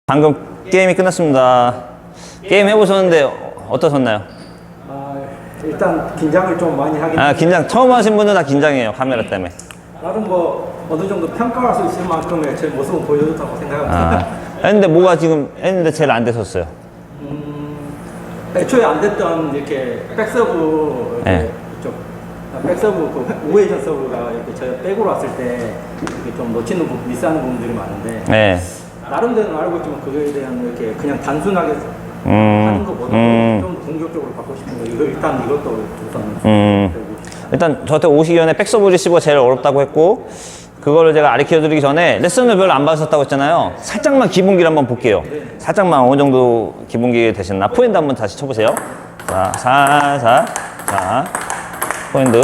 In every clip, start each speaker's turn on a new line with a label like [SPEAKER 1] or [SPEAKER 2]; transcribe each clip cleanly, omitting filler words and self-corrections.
[SPEAKER 1] 방금 게임이 끝났습니다. 게임 해보셨는데 어떠셨나요?
[SPEAKER 2] 일단 긴장을 좀 많이 하긴
[SPEAKER 1] 긴장 처음 하신 분은 다 긴장해요. 카메라 때문에.
[SPEAKER 2] 나름 뭐 어느 정도 평가할 수 있을 만큼의 제 모습은 보여줬다고 생각합니다.
[SPEAKER 1] 했는데 뭐가 지금 했는데 제일 안 되셨어요?
[SPEAKER 2] 애초에 안 됐던 이렇게 백서브
[SPEAKER 1] 네.
[SPEAKER 2] 이쪽 백서브 그 우회전 서브가 이렇게 저 백으로 왔을 때 이렇게 좀 놓치는 미스하는 부분들이 많은데
[SPEAKER 1] 네.
[SPEAKER 2] 나름대로 알고 있지만 그거에 대한 이렇게 그냥 단순하게 하는 것보다 좀 공격적으로 받고 싶은 거 이거 일단 이것도 우선
[SPEAKER 1] 일단 저한테 오시기 전에 백서브 리시버가 제일 어렵다고 했고 그거를 제가 가르쳐 드리기 전에 레슨을 별로 안 받으셨다고 했잖아요. 살짝만 기본기를 한번 볼게요. 살짝만 어느 정도 기본기 되셨나? 포핸드 한번 다시 쳐보세요. 자, 살살. 자, 포핸드.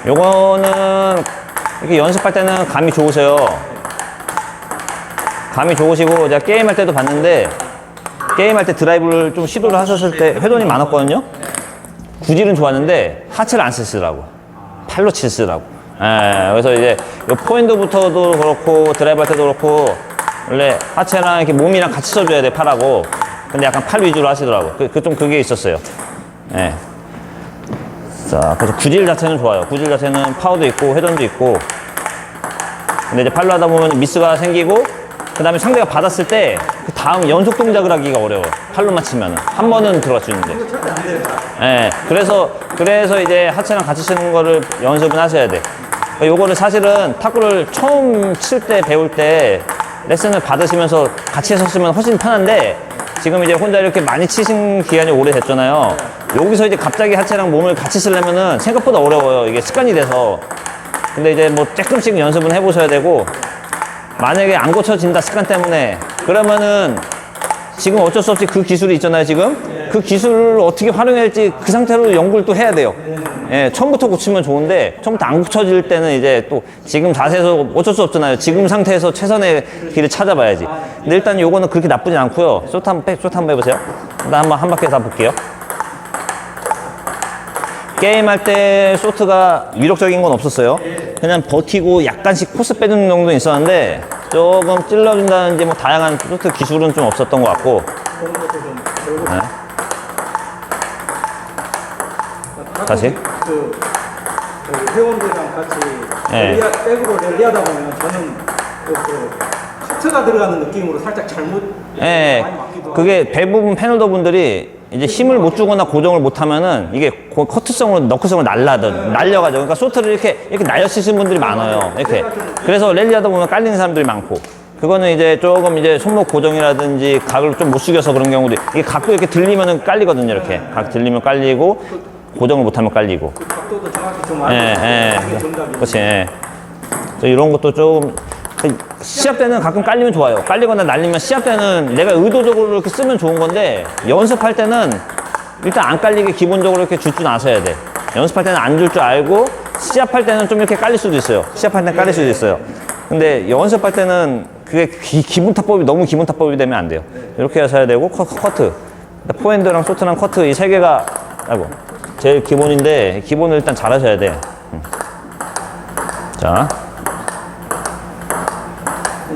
[SPEAKER 1] 요거는 이렇게 연습할 때는 감이 좋으세요. 감이 좋으시고 제가 게임할 때도 봤는데 게임할 때 드라이브를 좀 시도를 하셨을 때 회전이 많았거든요. 구질은 좋았는데 하체를 안 쓰시더라고. 팔로 치시더라고. 그래서 이제 요 포핸드부터도 그렇고 드라이브 할 때도 그렇고 원래 하체랑 이렇게 몸이랑 같이 써줘야 돼, 팔하고. 근데 약간 팔 위주로 하시더라고. 좀 그게 있었어요. 예. 자, 그래서 구질 자체는 좋아요. 구질 자체는 파워도 있고 회전도 있고. 근데 이제 팔로 하다 보면 미스가 생기고 그 다음에 상대가 받았을 때 그 다음 연속 동작을 하기가 어려워요. 팔로만 치면은. 한 번은 들어갈 수 있는데. 예. 그래서 이제 하체랑 같이 치는 거를 연습은 하셔야 돼. 요거를 사실은 탁구를 처음 칠 때 배울 때 레슨을 받으시면서 같이 했었으면 훨씬 편한데 지금 이제 혼자 이렇게 많이 치신 기간이 오래됐잖아요. 여기서 이제 갑자기 하체랑 몸을 같이 쓰려면은 생각보다 어려워요. 이게 습관이 돼서. 근데 이제 뭐 조금씩 연습은 해보셔야 되고 만약에 안 고쳐진다 습관 때문에 그러면은 지금 어쩔 수 없이 그 기술이 있잖아요. 지금 그 기술을 어떻게 활용해야 할지 그 상태로 연구를 또 해야 돼요. 예, 처음부터 고치면 좋은데 처음부터 안 고쳐질 때는 이제 또 지금 자세에서 어쩔 수 없잖아요. 지금 상태에서 최선의 길을 찾아봐야지. 근데 일단 요거는 그렇게 나쁘진 않고요. 쇼트 한번 해보세요. 일단 한 바퀴 다 볼게요. 게임할 때 쇼트가 위력적인 건 없었어요. 그냥 버티고 약간씩 코스 빼주는 정도는 있었는데 조금 찔러준다든지 뭐 다양한 쇼트 기술은 좀 없었던 것 같고. 네. 다시.
[SPEAKER 2] 그 회원들이랑 같이
[SPEAKER 1] 네.
[SPEAKER 2] 백으로 랠리하다 보면 저는 그 커트가 들어가는 느낌으로 살짝 잘못
[SPEAKER 1] 예,
[SPEAKER 2] 많이 맞기도 하고
[SPEAKER 1] 그게 대부분 패널더 분들이 이제 힘을 못 주거나 고정을 못 하면은 이게 커트성으로, 너클성으로 날려가죠. 그러니까 쇼트를 이렇게 날려 쓰시는 분들이 많아요. 이렇게. 그래서 랠리 하다 보면 깔리는 사람들이 많고. 그거는 이제 조금 이제 손목 고정이라든지 각을 좀 못 숙여서 그런 경우도, 이게 각도 이렇게 들리면은 깔리거든요. 이렇게. 각 들리면 깔리고, 고정을 못 하면 깔리고.
[SPEAKER 2] 그 각도도 정확히 좀 알고 그게 정답이에요.
[SPEAKER 1] 그렇지. 예. 그래서 이런 것도 조금 시합 때는 가끔 깔리면 좋아요. 깔리거나 날리면 시합 때는 내가 의도적으로 이렇게 쓰면 좋은 건데 연습할 때는 일단 안 깔리게 기본적으로 이렇게 줄 줄 아셔야 돼. 연습할 때는 안 줄 줄 알고 시합할 때는 좀 이렇게 깔릴 수도 있어요. 시합할 때는 깔릴 수도 있어요. 근데 연습할 때는 그게 기본 타법이 너무 기본 타법이 되면 안 돼요. 이렇게 하셔야 되고 커트. 포핸드랑 쇼트랑 커트 이 세 개가 제일 기본인데 기본을 일단 잘 하셔야 돼. 자.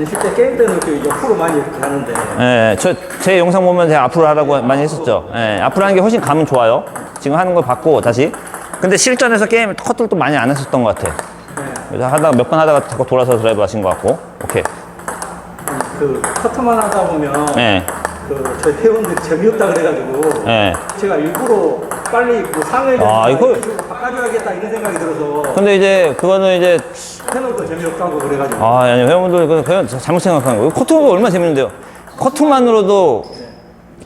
[SPEAKER 2] 실제 게임 때는 이렇게 옆으로 많이 이렇게 하는데
[SPEAKER 1] 예, 제 영상 보면 제가 앞으로 하라고 많이 했었죠. 예, 앞으로 하는 게 훨씬 감은 좋아요. 지금 하는 걸 봤고, 다시. 근데 실전에서 게임 커트를 또 많이 안 했었던 것 같아. 그래서 몇 번 하다가 자꾸 돌아서 드라이브 하신 것 같고, 오케이.
[SPEAKER 2] 그 커트만 하다 보면
[SPEAKER 1] 예,
[SPEAKER 2] 그 저희 회원들이 재미없다 그래가지고
[SPEAKER 1] 예.
[SPEAKER 2] 제가 일부러 빨리 뭐 상을
[SPEAKER 1] 이걸-
[SPEAKER 2] 바꿔줘야겠다 이런 생각이 들어서
[SPEAKER 1] 근데 이제 그거는 이제,
[SPEAKER 2] 패널도 재미없다고 그래가지고
[SPEAKER 1] 아니, 회원분들, 그건 잘못 생각하는 거예요. 커트가 얼마나 재밌는데요. 커트만으로도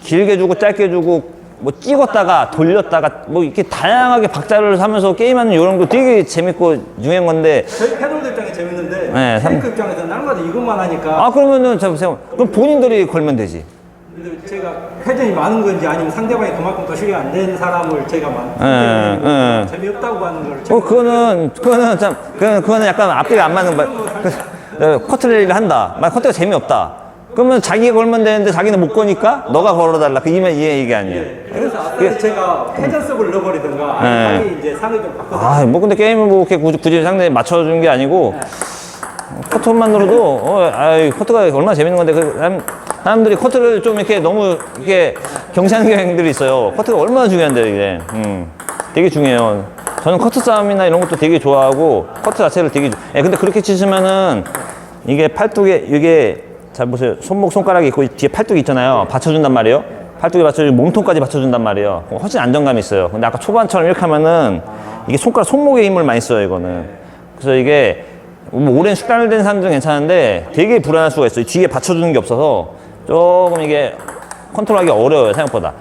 [SPEAKER 1] 길게 주고 짧게 주고, 뭐 찍었다가 돌렸다가, 뭐 이렇게 다양하게 박자를 하면서 게임하는 이런 거 되게 재밌고 유행한 건데,
[SPEAKER 2] 저희 패널들 입장에 재밌는데
[SPEAKER 1] 네,
[SPEAKER 2] 테니크 입장에서는 날마다 이것만 하니까
[SPEAKER 1] 그러면은, 잠시만요. 그럼 본인들이 걸면 되지.
[SPEAKER 2] 근데 제가 회전이 많은 건지 아니면 상대방이 그만큼 더 실력 안 된 사람을 제가 재미없다고 하는 걸
[SPEAKER 1] 그거는 약간 앞뒤가 안 맞는 거야. 커트를 한다. 막 커트가 재미없다. 그러면 자기가 걸면 되는데 자기는 못 거니까 너가 걸어달라. 그 얘기 아니에요.
[SPEAKER 2] 그래서 앞에 제가 회전 서브를 넣어버리든가 아니면 이제 상을 좀 바꿔서
[SPEAKER 1] 뭐 근데 게임을 뭐 이렇게 굳이 상대에 맞춰주는 게 아니고 커트만으로도 커트가 얼마나 재밌는 건데 사람들이 커트를 좀 이렇게 너무 이렇게 경시하는 경향들이 있어요. 커트가 얼마나 중요한데 이게 되게 중요해요. 저는 커트 싸움이나 이런 것도 되게 좋아하고 커트 자체를 되게 근데 그렇게 치시면은 이게 팔뚝에 이게 잘 보세요. 손가락이 있고 뒤에 팔뚝이 있잖아요. 받쳐준단 말이에요. 팔뚝에 받쳐주고 몸통까지 받쳐준단 말이에요. 훨씬 안정감이 있어요. 근데 아까 초반처럼 이렇게 하면은 이게 손목에 힘을 많이 써요, 이거는. 그래서 이게 뭐 오랜 숙달을 된 사람들은 괜찮은데 되게 불안할 수가 있어요. 뒤에 받쳐주는 게 없어서 조금 이게 컨트롤하기 어려워요, 생각보다.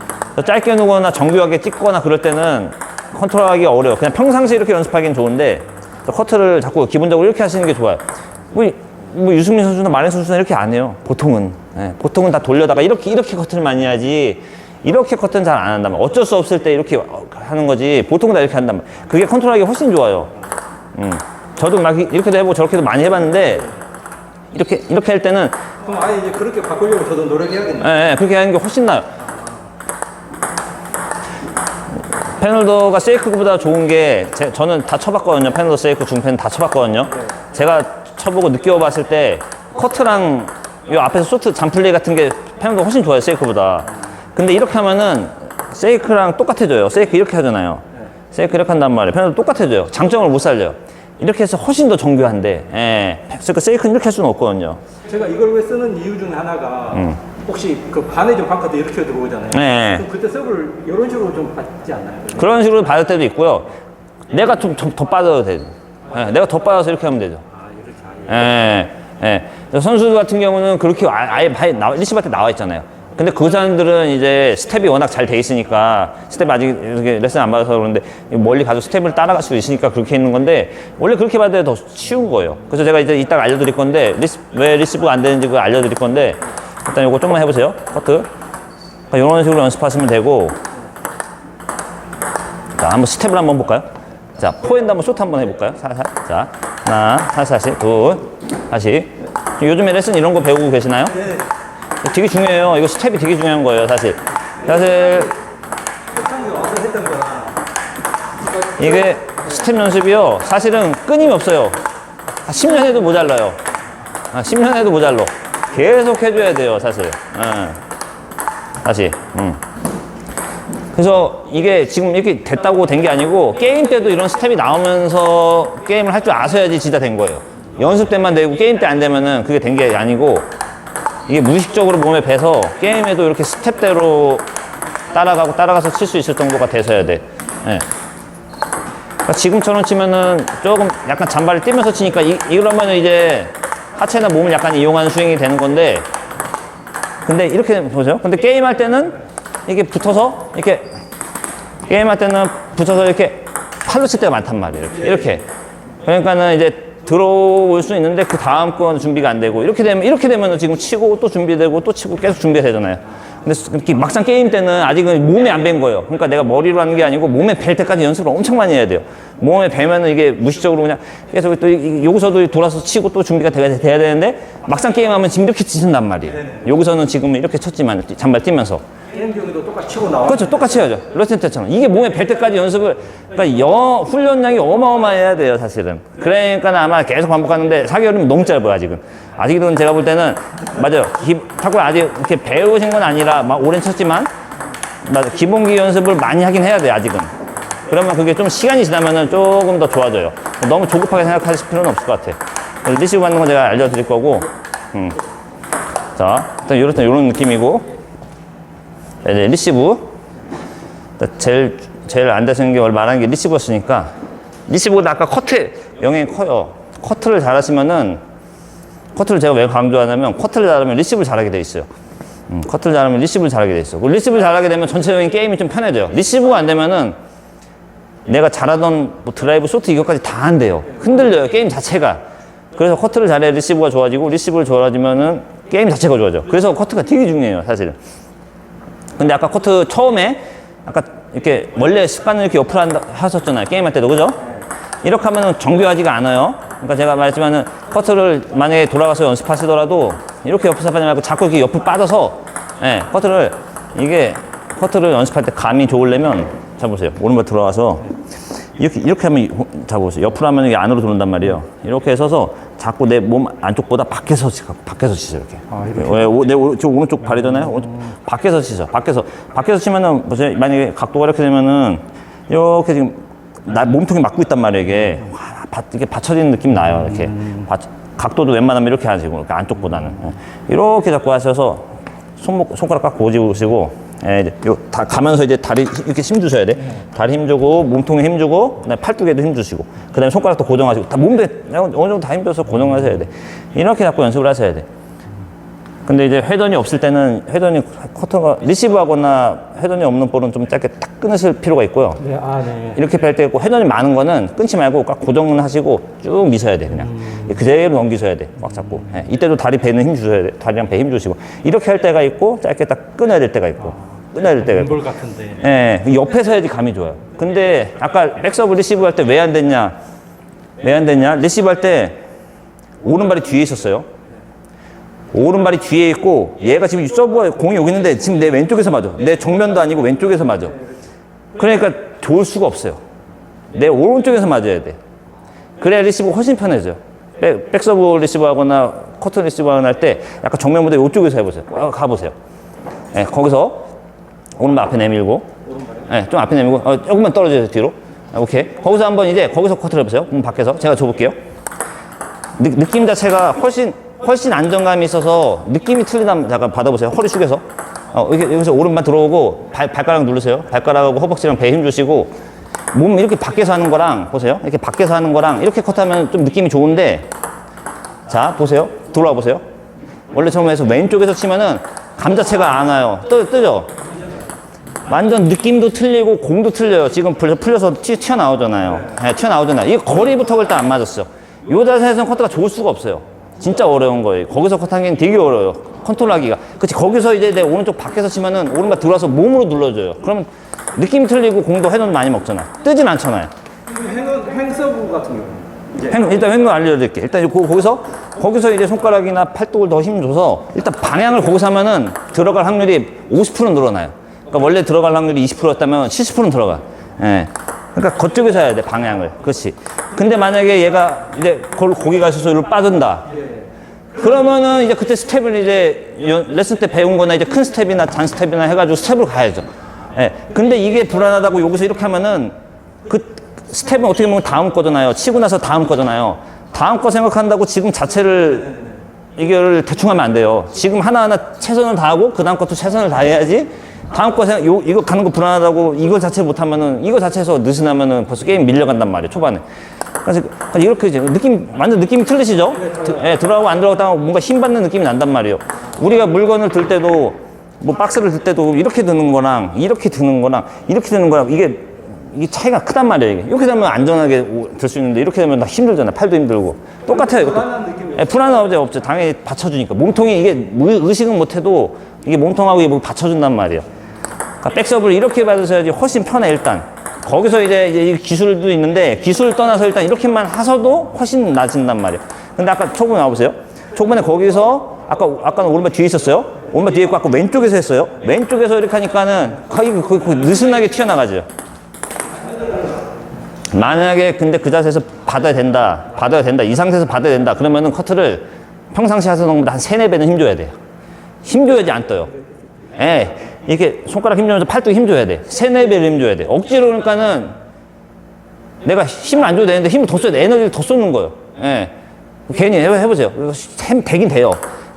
[SPEAKER 1] 짧게 누거나 정교하게 찍거나 그럴 때는 컨트롤하기 어려워요. 그냥 평상시에 이렇게 연습하기는 좋은데 커트를 자꾸 기본적으로 이렇게 하시는 게 좋아요. 뭐 유승민 선수나 마린 선수나 이렇게 안 해요. 보통은. 보통은 다 돌려다가 이렇게 커트를 많이 하지 이렇게 커트는 잘 안 한단 말이에요. 어쩔 수 없을 때 이렇게 하는 거지 보통은 다 이렇게 한단 말이에요. 그게 컨트롤하기 훨씬 좋아요. 저도 막 이렇게도 해보고 저렇게도 많이 해봤는데 이렇게 할 때는
[SPEAKER 2] 그럼 아예 이제 그렇게 바꾸려고 저도 노력해야겠네요.
[SPEAKER 1] 네, 그렇게 하는 게 훨씬 나아요. 패널더가 세이크보다 좋은 게 저는 다 쳐봤거든요. 패널더, 세이크, 중패는 다 쳐봤거든요. 네. 제가 쳐보고 느껴봤을 때 커트랑 요 앞에서 소트 잔플레이 같은 게 패널더가 훨씬 좋아요. 세이크보다. 근데 이렇게 하면은 세이크랑 똑같아져요. 세이크 이렇게 하잖아요. 세이크 이렇게 한단 말이에요. 패널더 똑같아져요. 장점을 못 살려요. 이렇게 해서 훨씬 더 정교한데 그러니까 세이크는 이렇게 할 수는 없거든요.
[SPEAKER 2] 제가 이걸 왜 쓰는 이유 중에 하나가 혹시 그 반회전 바깥에 이렇게 들어오잖아요.
[SPEAKER 1] 네.
[SPEAKER 2] 그럼 그때 서브를 이런 식으로 좀 받지 않나요?
[SPEAKER 1] 그런 식으로 받을 때도 있고요. 내가 좀 더 빠져도 되죠. 내가 더 빠져서 이렇게 하면 되죠. 선수들 같은 경우는 그렇게 아예 리시브한테 나와 있잖아요. 근데 그 사람들은 이제 스텝이 워낙 잘 돼 있으니까 스텝 아직 이렇게 레슨 안 받아서 그러는데 멀리 가서 스텝을 따라갈 수 있으니까 그렇게 있는 건데 원래 그렇게 받아야 더 쉬운 거예요. 그래서 제가 이제 이따가 알려드릴 건데 왜 리시브가 안 되는지 그거 알려드릴 건데 일단 이거 좀만 해보세요. 커트. 이런 식으로 연습하시면 되고 자 한번 스텝을 한번 볼까요? 자 포핸드 한번 쇼트 한번 해볼까요? 살살. 자 하나 살살씩 둘 다시 요즘에 레슨 이런 거 배우고 계시나요?
[SPEAKER 2] 네.
[SPEAKER 1] 되게 중요해요. 이거 스텝이 되게 중요한 거예요, 사실. 이게 스텝 연습이요. 사실은 끊임이 없어요. 10년 해도 모자라요. 10년 해도 모자라. 계속 해줘야 돼요, 사실. 다시. 그래서 이게 지금 이렇게 됐다고 된 게 아니고 게임 때도 이런 스텝이 나오면서 게임을 할 줄 아셔야지 진짜 된 거예요. 연습 때만 되고 게임 때 안 되면은 그게 된 게 아니고 이게 무의식적으로 몸에 배서 게임에도 이렇게 스텝대로 따라가서 칠 수 있을 정도가 돼서야 돼. 그러니까 지금처럼 치면은 조금 약간 잔발을 뛰면서 치니까 이러면은 이제 하체나 몸을 약간 이용하는 스윙이 되는 건데 근데 이렇게 보세요. 근데 게임할 때는 이게 붙어서 이렇게 게임할 때는 붙어서 이렇게 팔로 칠 때가 많단 말이에요. 이렇게. 그러니까는 이제 들어올 수 있는데 그 다음 건 준비가 안 되고 이렇게 되면 지금 치고 또 준비되고 또 치고 계속 준비가 되잖아요. 근데 막상 게임 때는 아직은 몸에 안 밴 거예요. 그러니까 내가 머리로 하는 게 아니고 몸에 뵐 때까지 연습을 엄청 많이 해야 돼요. 몸에 배면은 이게 무의식적으로 그냥 계속 또 여기서도 돌아서 치고 또 준비가 돼야 되는데 막상 게임하면 지금 이렇게 치신단 말이에요. 여기서는 지금 이렇게 쳤지만 잔발 뛰면서.
[SPEAKER 2] 게임 경기도 똑같이 치고 나와.
[SPEAKER 1] 그렇죠. 똑같이 해야죠. 레슨 때처럼. 이게 몸에 뵐 때까지 연습을, 그러니까 훈련량이 어마어마해야 돼요, 사실은. 그러니까 아마 계속 반복하는데 4개월이면 너무 짧아요, 아직은. 아직은 제가 볼 때는, 맞아요. 탁구 아직 이렇게 배우신 건 아니라 막 오랜 쳤지만, 맞아. 기본기 연습을 많이 하긴 해야 돼요, 아직은. 그러면 그게 좀 시간이 지나면은 조금 더 좋아져요. 너무 조급하게 생각하실 필요는 없을 것 같아요. 리시브 받는 건 제가 알려드릴 거고, 자, 일단 이런 느낌이고, 이제 리시브 제일 안 되시는 게 말하는 게 리시브였으니까 리시브보다 아까 커트 영향이 커요. 커트를 잘하시면은 커트를 제가 왜 강조하냐면 커트를 잘하면 리시브를 잘하게 돼 있어요. 커트를 잘하면 리시브를 잘하게 돼 있어. 리시브를 잘하게 되면 전체적인 게임이 좀 편해져요. 리시브가 안 되면은 내가 잘하던 뭐 드라이브, 쇼트 이것까지 다 안 돼요. 흔들려요, 게임 자체가. 그래서 커트를 잘해야 리시브가 좋아지고 리시브를 좋아지면은 게임 자체가 좋아져. 그래서 커트가 되게 중요해요, 사실은. 근데 아까 코트 처음에 아까 이렇게 원래 습관을 이렇게 옆으로 하셨잖아요. 게임할 때도 그죠? 이렇게 하면은 정교하지가 않아요. 그러니까 제가 말했지만은 커트를 만약에 돌아가서 연습하시더라도 이렇게 옆으로 하지 말고 자꾸 이렇게 옆으로 빠져서 커트를 연습할 때 감이 좋으려면 자 보세요. 오른발 들어가서 이렇게 하면 자 보세요. 옆으로 하면 이게 안으로 들어온단 말이에요. 이렇게 서서 자꾸 내 몸 안쪽보다 밖에서 치죠. 이렇게. 제 오른쪽 발이잖아요. 밖에서 치죠. 밖에서 치면은 보세요. 만약에 각도가 이렇게 되면은 이렇게 지금 몸통이 막고 있단 말이에요. 이게 받쳐지는 느낌 나요. 이렇게 각도도 웬만하면 이렇게 하시고 이렇게 안쪽보다는 이렇게 잡고 하셔서 손가락 꽉 고집으시고. 이제 다 가면서 이제 다리 이렇게 힘 주셔야 돼. 다리 힘 주고 몸통에 힘 주고 그다음에 팔뚝에도 힘 주시고 그다음에 손가락도 고정하시고 다 몸에 어느 정도 다 힘줘서 고정하셔야 돼. 이렇게 잡고 연습을 하셔야 돼. 근데 이제 회전이 없을 때는 회전이 커터가 리시브하거나 회전이 없는 볼은 좀 짧게 딱 끊으실 필요가 있고요.
[SPEAKER 2] 네, 네.
[SPEAKER 1] 이렇게 뺄 때 있고 회전이 많은 거는 끊지 말고 꽉 고정은 하시고 쭉 미셔야 돼. 그냥 그대로 넘기셔야 돼. 꽉 잡고. 이때도 다리 배는 힘 주셔야 돼. 다리랑 배 힘 주시고 이렇게 할 때가 있고 짧게 딱 끊어야 될 때가 있고 끊어야 될 때가 있고.
[SPEAKER 2] 볼 같은데.
[SPEAKER 1] 옆에서 해야지 감이 좋아요. 근데 아까 백서브 리시브 할 때 왜 안 됐냐? 리시브 할 때 오른발이 뒤에 있었어요. 오른발이 뒤에 있고 얘가 지금 서브가 공이 여기 있는데 지금 내 왼쪽에서 맞아. 내 정면도 아니고 왼쪽에서 맞아. 그러니까 좋을 수가 없어요. 내 오른쪽에서 맞아야 돼. 그래야 리시브가 훨씬 편해져요. 백서브 리시브 하거나 커터 리시브 하거나 할 때 약간 정면보다 이쪽에서 해보세요. 가보세요. 거기서 오른발 앞에 내밀고 좀 앞에 내밀고 조금만 떨어져서 뒤로. 오케이. 거기서 한번 이제 거기서 커트를 해보세요. 밖에서 제가 줘볼게요. 느낌 자체가 훨씬 안정감이 있어서 느낌이 틀리다면 잠깐 받아보세요. 허리 숙여서 여기서 오른발 들어오고 발가락 누르세요. 발가락하고 허벅지랑 배에 힘 주시고 몸 이렇게 밖에서 하는 거랑 보세요. 이렇게 밖에서 하는 거랑 이렇게 컷하면 좀 느낌이 좋은데 자 보세요. 돌아와 보세요. 원래 처음에 해서 왼쪽에서 치면은 감 자체가 안 와요. 뜨죠? 완전 느낌도 틀리고 공도 틀려요. 지금 풀려서 튀어나오잖아요. 튀어나오잖아요. 이 거리부터 볼 때 안 맞았어요. 이 자세에서는 커트가 좋을 수가 없어요. 진짜 어려운 거예요. 거기서 컷하기는 되게 어려워요. 컨트롤하기가. 그치, 거기서 이제 내 오른쪽 밖에서 치면은 오른발 들어와서 몸으로 눌러줘요. 그러면 느낌이 틀리고 공도 회전 많이 먹잖아. 뜨진 않잖아요.
[SPEAKER 2] 횡서브 같은 경우.
[SPEAKER 1] 일단 횡도 알려드릴게요. 일단 거기서 이제 손가락이나 팔뚝을 더 힘줘서 일단 방향을 거기서 하면은 들어갈 확률이 50% 늘어나요. 그러니까 원래 들어갈 확률이 20%였다면 70%는 들어가. 그러니까 그쪽에서 해야 돼, 방향을. 그렇지. 근데 만약에 얘가 이제 거기 가셔서 이리로 빠진다. 그러면은 이제 그때 스텝을 이제 레슨 때 배운 거나 이제 큰 스텝이나 잔 스텝이나 해가지고 스텝을 가야죠. 근데 이게 불안하다고 여기서 이렇게 하면은 그 스텝은 어떻게 보면 다음 거잖아요. 치고 나서 다음 거잖아요. 다음 거 생각한다고 지금 자체를 이걸 대충 하면 안 돼요. 지금 하나하나 최선을 다하고 그 다음 것도 최선을 다해야지 다음 거 이거 가는 거 불안하다고 이거 자체 못하면은 이거 자체에서 느슨하면은 벌써 게임 밀려간단 말이에요. 초반에. 그래서 이렇게 이제 완전 느낌이 틀리시죠? 들어가고 안 들어가고 뭔가 힘 받는 느낌이 난단 말이에요. 우리가 물건을 들 때도 뭐 박스를 들 때도 이렇게 드는 거랑 이렇게 드는 거랑 이렇게 드는 거랑 이게 차이가 크단 말이에요. 이렇게 되면 안전하게 들 수 있는데 이렇게 되면 다 힘들잖아요. 팔도 힘들고. 똑같아요. 이것도. 불안함이 없죠. 당연히 받쳐주니까. 몸통이 이게 의식은 못해도 이게 몸통하고 이게 받쳐준단 말이에요. 그러니까 백서브를 이렇게 받으셔야지 훨씬 편해, 일단. 거기서 이제 기술도 있는데 기술 떠나서 일단 이렇게만 하셔도 훨씬 나아진단 말이에요. 근데 아까 초반에 와보세요. 초반에 거기서 아까는 오른발 뒤에 있었어요. 오른발 뒤에 있고 아까 왼쪽에서 했어요. 왼쪽에서 이렇게 하니까는 거의 느슨하게 튀어나가죠. 만약에 근데 그 자세에서 받아야 된다. 이 상태에서 받아야 된다. 그러면은 커트를 평상시 하시는 것보다 한 3-4배는 힘줘야 돼요. 힘줘야지 안 떠요. 이렇게 손가락 힘주면서 팔뚝 힘줘야 돼. 3-4배를 힘줘야 돼. 억지로 그러니까는 내가 힘을 안 줘도 되는데 힘을 더 써야 돼. 에너지를 더 쏟는 거예요. 괜히 해보세요. 되긴 돼요.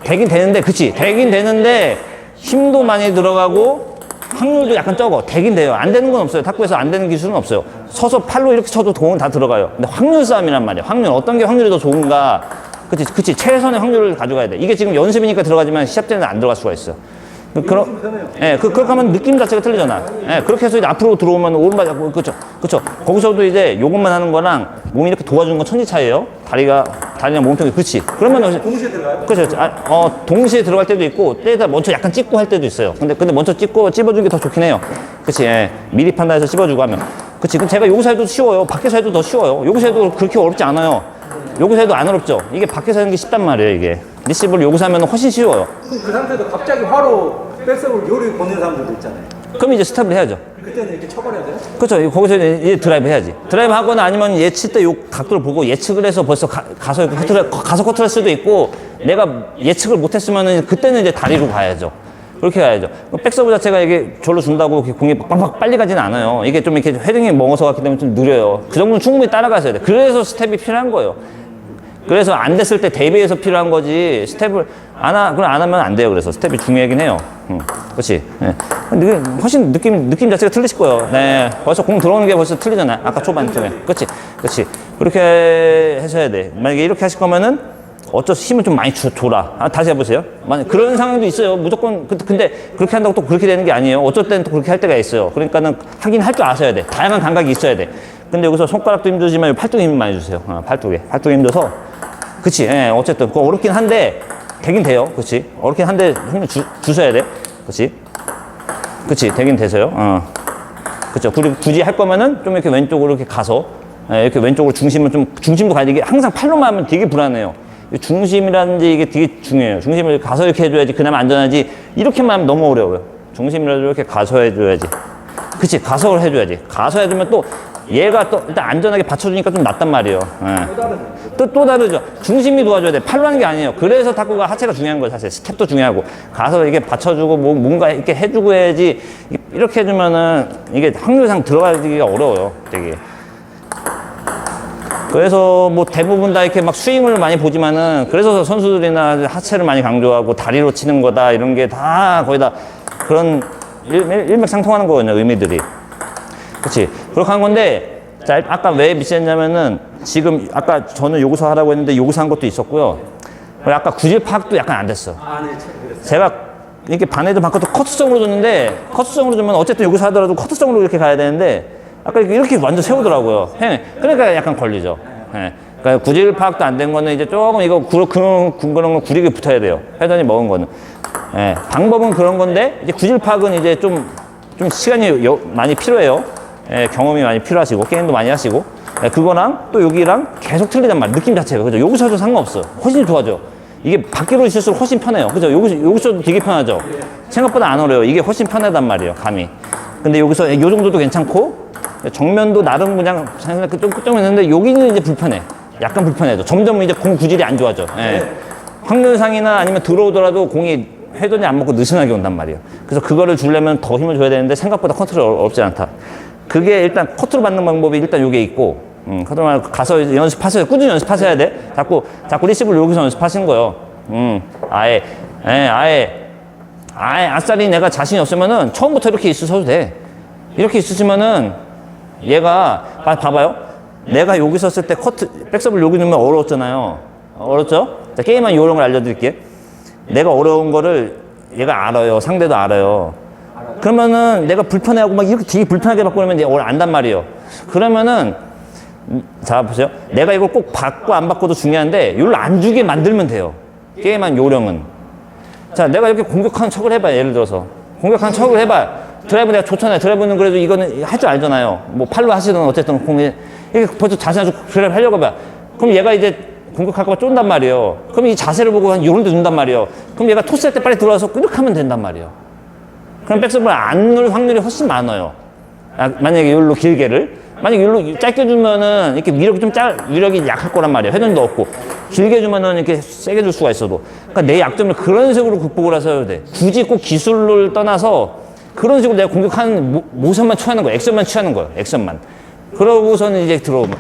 [SPEAKER 1] 되긴 되는데, 그치? 되긴 되는데 힘도 많이 들어가고 확률도 약간 적어. 되긴 돼요. 안 되는 건 없어요. 탁구에서 안 되는 기술은 없어요. 서서 팔로 이렇게 쳐도 공은 다 들어가요. 근데 확률 싸움이란 말이에요. 확률. 어떤 게 확률이 더 좋은가. 그치. 최선의 확률을 가져가야 돼. 이게 지금 연습이니까 들어가지만 시합 때는 안 들어갈 수가 있어. 그렇게 하면 느낌 자체가 틀리잖아. 그렇게 해서 이제 앞으로 들어오면 오른발 잡고, 그쵸. 거기서도 이제 요것만 하는 거랑 몸이 이렇게 도와주는 건 천지 차이예요. 다리랑 몸통이, 그렇지. 그러면
[SPEAKER 2] 동시에 들어가요?
[SPEAKER 1] 그렇죠. 동시에 들어갈 때도 있고, 때에다 먼저 약간 찍고 할 때도 있어요. 근데 먼저 찍고 찝어주는 게 더 좋긴 해요. 그치. 미리 판단해서 찝어주고 하면. 그치. 그럼 제가 여기서 해도 쉬워요. 밖에서 해도 더 쉬워요. 여기서 해도 그렇게 어렵지 않아요. 여기서 해도 안 어렵죠. 이게 밖에서 하는 게 쉽단 말이에요, 이게. 리시브를 여기서 하면 훨씬 쉬워요.
[SPEAKER 2] 그 상태에서 갑자기 화로 백서브를 요리 보내는 사람들도 있잖아요.
[SPEAKER 1] 그럼 이제 스텝을 해야죠.
[SPEAKER 2] 그때는 이렇게 쳐버려야 돼요?
[SPEAKER 1] 그렇죠. 거기서 이제 드라이브 해야지. 드라이브 하거나 아니면 얘 칠 때 요 각도를 보고 예측을 해서 벌써 가서 커트를 할 수도 있고, 내가 예측을 못했으면은 그때는 이제 다리로 가야죠. 그렇게 가야죠. 백서브 자체가 이게 절로 준다고 공이 빡빡 빨리 가지는 않아요. 이게 좀 이렇게 헤딩이 먹어서 갔기 때문에 좀 느려요. 그 정도는 충분히 따라가셔야 돼. 그래서 스텝이 필요한 거예요. 그래서 안 됐을 때 대비해서 필요한 거지, 스텝을 그럼 안 하면 안 돼요. 그래서 스텝이 중요하긴 해요. 그렇지. 네. 훨씬 느낌 자체가 틀리실 거예요. 네. 벌써 공 들어오는 게 벌써 틀리잖아요. 아까 초반쯤에. 그렇지. 그렇지. 그렇게 하셔야 돼. 만약에 이렇게 하실 거면은 어쩌서 힘을 좀 많이 줘라. 다시 해보세요. 만약 그런 상황도 있어요. 무조건. 근데 그렇게 한다고 또 그렇게 되는 게 아니에요. 어쩔 때는 또 그렇게 할 때가 있어요. 그러니까는 하긴 할 줄 아셔야 돼. 다양한 감각이 있어야 돼. 근데 여기서 손가락도 힘들지만 팔뚝에 힘을 많이 주세요. 팔뚝에 힘줘서. 그치. 예, 어쨌든. 그거 어렵긴 한데, 되긴 돼요. 그치. 어렵긴 한데 힘을 주셔야 돼. 그치. 그치. 되긴 돼서요. 그쵸. 그리고 굳이 할 거면은 좀 이렇게 왼쪽으로 이렇게 가서, 이렇게 왼쪽으로 중심도 가야 돼. 이게 항상 팔로만 하면 되게 불안해요. 중심이라든지 이게 되게 중요해요. 중심을 가서 이렇게 해줘야지 그나마 안전하지. 이렇게만 하면 너무 어려워요. 중심이라도 이렇게 가서 해줘야지. 그치. 가서 해줘야지. 가서 해주면 또 얘가 또 일단 안전하게 받쳐주니까 좀 낫단 말이에요. 또 다르죠. 중심이 도와줘야 돼. 팔로 하는 게 아니에요. 그래서 탁구가 하체가 중요한 거예요. 사실 스텝도 중요하고, 가서 이게 받쳐주고 뭔가 이렇게 해주고 해야지. 이렇게 해주면은 이게 확률상 들어가기가 어려워요. 되게. 그래서 뭐 대부분 다 이렇게 막 스윙을 많이 보지만은, 그래서 선수들이나 하체를 많이 강조하고 다리로 치는 거다 이런 게 다 거의 다 그런 일맥상통하는 거거든요. 의미들이. 그렇지. 그렇게 한 건데, 자, 아까 왜 미스했냐면은, 지금 아까 저는 여기서 하라고 했는데 여기서 한 것도 있었고요. 그리고 아까 구질 파악도 약간 안 됐어. 제가 이렇게 반에도 바꿔도 커트성으로 줬는데, 커트성으로 주면 어쨌든 여기서 하더라도 커트성으로 이렇게 가야 되는데, 아까 이렇게 완전 세우더라고요. 그러니까 약간 걸리죠. 그러니까 구질 파악도 안 된 거는 이제 조금 이거 그런 건 구리게 붙어야 돼요. 회전이 먹은 거는. 방법은 그런 건데, 이제 구질 파악은 이제 좀 시간이 많이 필요해요. 경험이 많이 필요하시고, 게임도 많이 하시고. 그거랑 또 여기랑 계속 틀리단 말이에요. 느낌 자체가. 그죠? 여기서 해도 상관없어. 훨씬 좋아져. 이게 밖으로 있을수록 훨씬 편해요. 그죠? 여기서도 되게 편하죠? 생각보다 안 어려워요. 이게 훨씬 편하단 말이에요. 감이. 근데 여기서 요 정도도 괜찮고, 정면도 나름 그냥 좀 했는데, 여기는 이제 불편해. 약간 불편해져. 점점 이제 공 구질이 안 좋아져. 확률상이나 아니면 들어오더라도 공이 회전이 안 먹고 느슨하게 온단 말이에요. 그래서 그거를 주려면 더 힘을 줘야 되는데, 생각보다 컨트롤 어렵지 않다. 그게 일단 커트로 받는 방법이 일단 요게 있고, 커트로 가서 연습하세요. 꾸준히 연습하셔야 돼. 자꾸 리시브를 여기서 연습하시는 거예요. 아예 아싸리 내가 자신이 없으면은 처음부터 이렇게 있으셔도 돼. 이렇게 있으시면은 얘가, 봐봐요. 내가 여기 섰을 때 백서브를 여기 넣으면 어려웠잖아요. 어렵죠? 자, 게임한 요령을 알려드릴게요. 내가 어려운 거를 얘가 알아요. 상대도 알아요. 그러면은 내가 불편해하고 막 이렇게 되게 불편하게 받고 그러면 얘가 안단 말이에요. 그러면은, 자, 보세요. 내가 이걸 꼭 받고 안 받고도 중요한데, 이걸로 안 주게 만들면 돼요. 게임한 요령은. 자, 내가 이렇게 공격하는 척을 해봐요. 예를 들어서. 공격하는 척을 해봐요. 드라이브 내가 좋잖아요. 드라이브는 그래도 이거는 할 줄 알잖아요. 뭐 팔로 하시든 어쨌든 공이 이렇게 벌써 자세 가지고 드라이브 하려고 해봐. 그럼 얘가 이제 공격할까 봐 쫀단 말이에요. 그럼 이 자세를 보고 한 요런 데 준단 말이에요. 그럼 얘가 토스할 때 빨리 들어와서 이렇게 하면 된단 말이에요. 그럼 백서브를 안 넣을 확률이 훨씬 많아요. 만약에 요로 길게를. 만약에 요로 짧게 주면은 이렇게 위력이 약할 거란 말이에요. 회전도 없고. 길게 주면은 이렇게 세게 줄 수가 있어도. 그러니까 내 약점을 그런 식으로 극복을 하셔야 돼. 굳이 꼭 기술을 떠나서 그런 식으로 내가 공격하는 모션만 취하는 거예요. 액션만 취하는 거예요. 액션만. 그러고서는 이제 들어오면.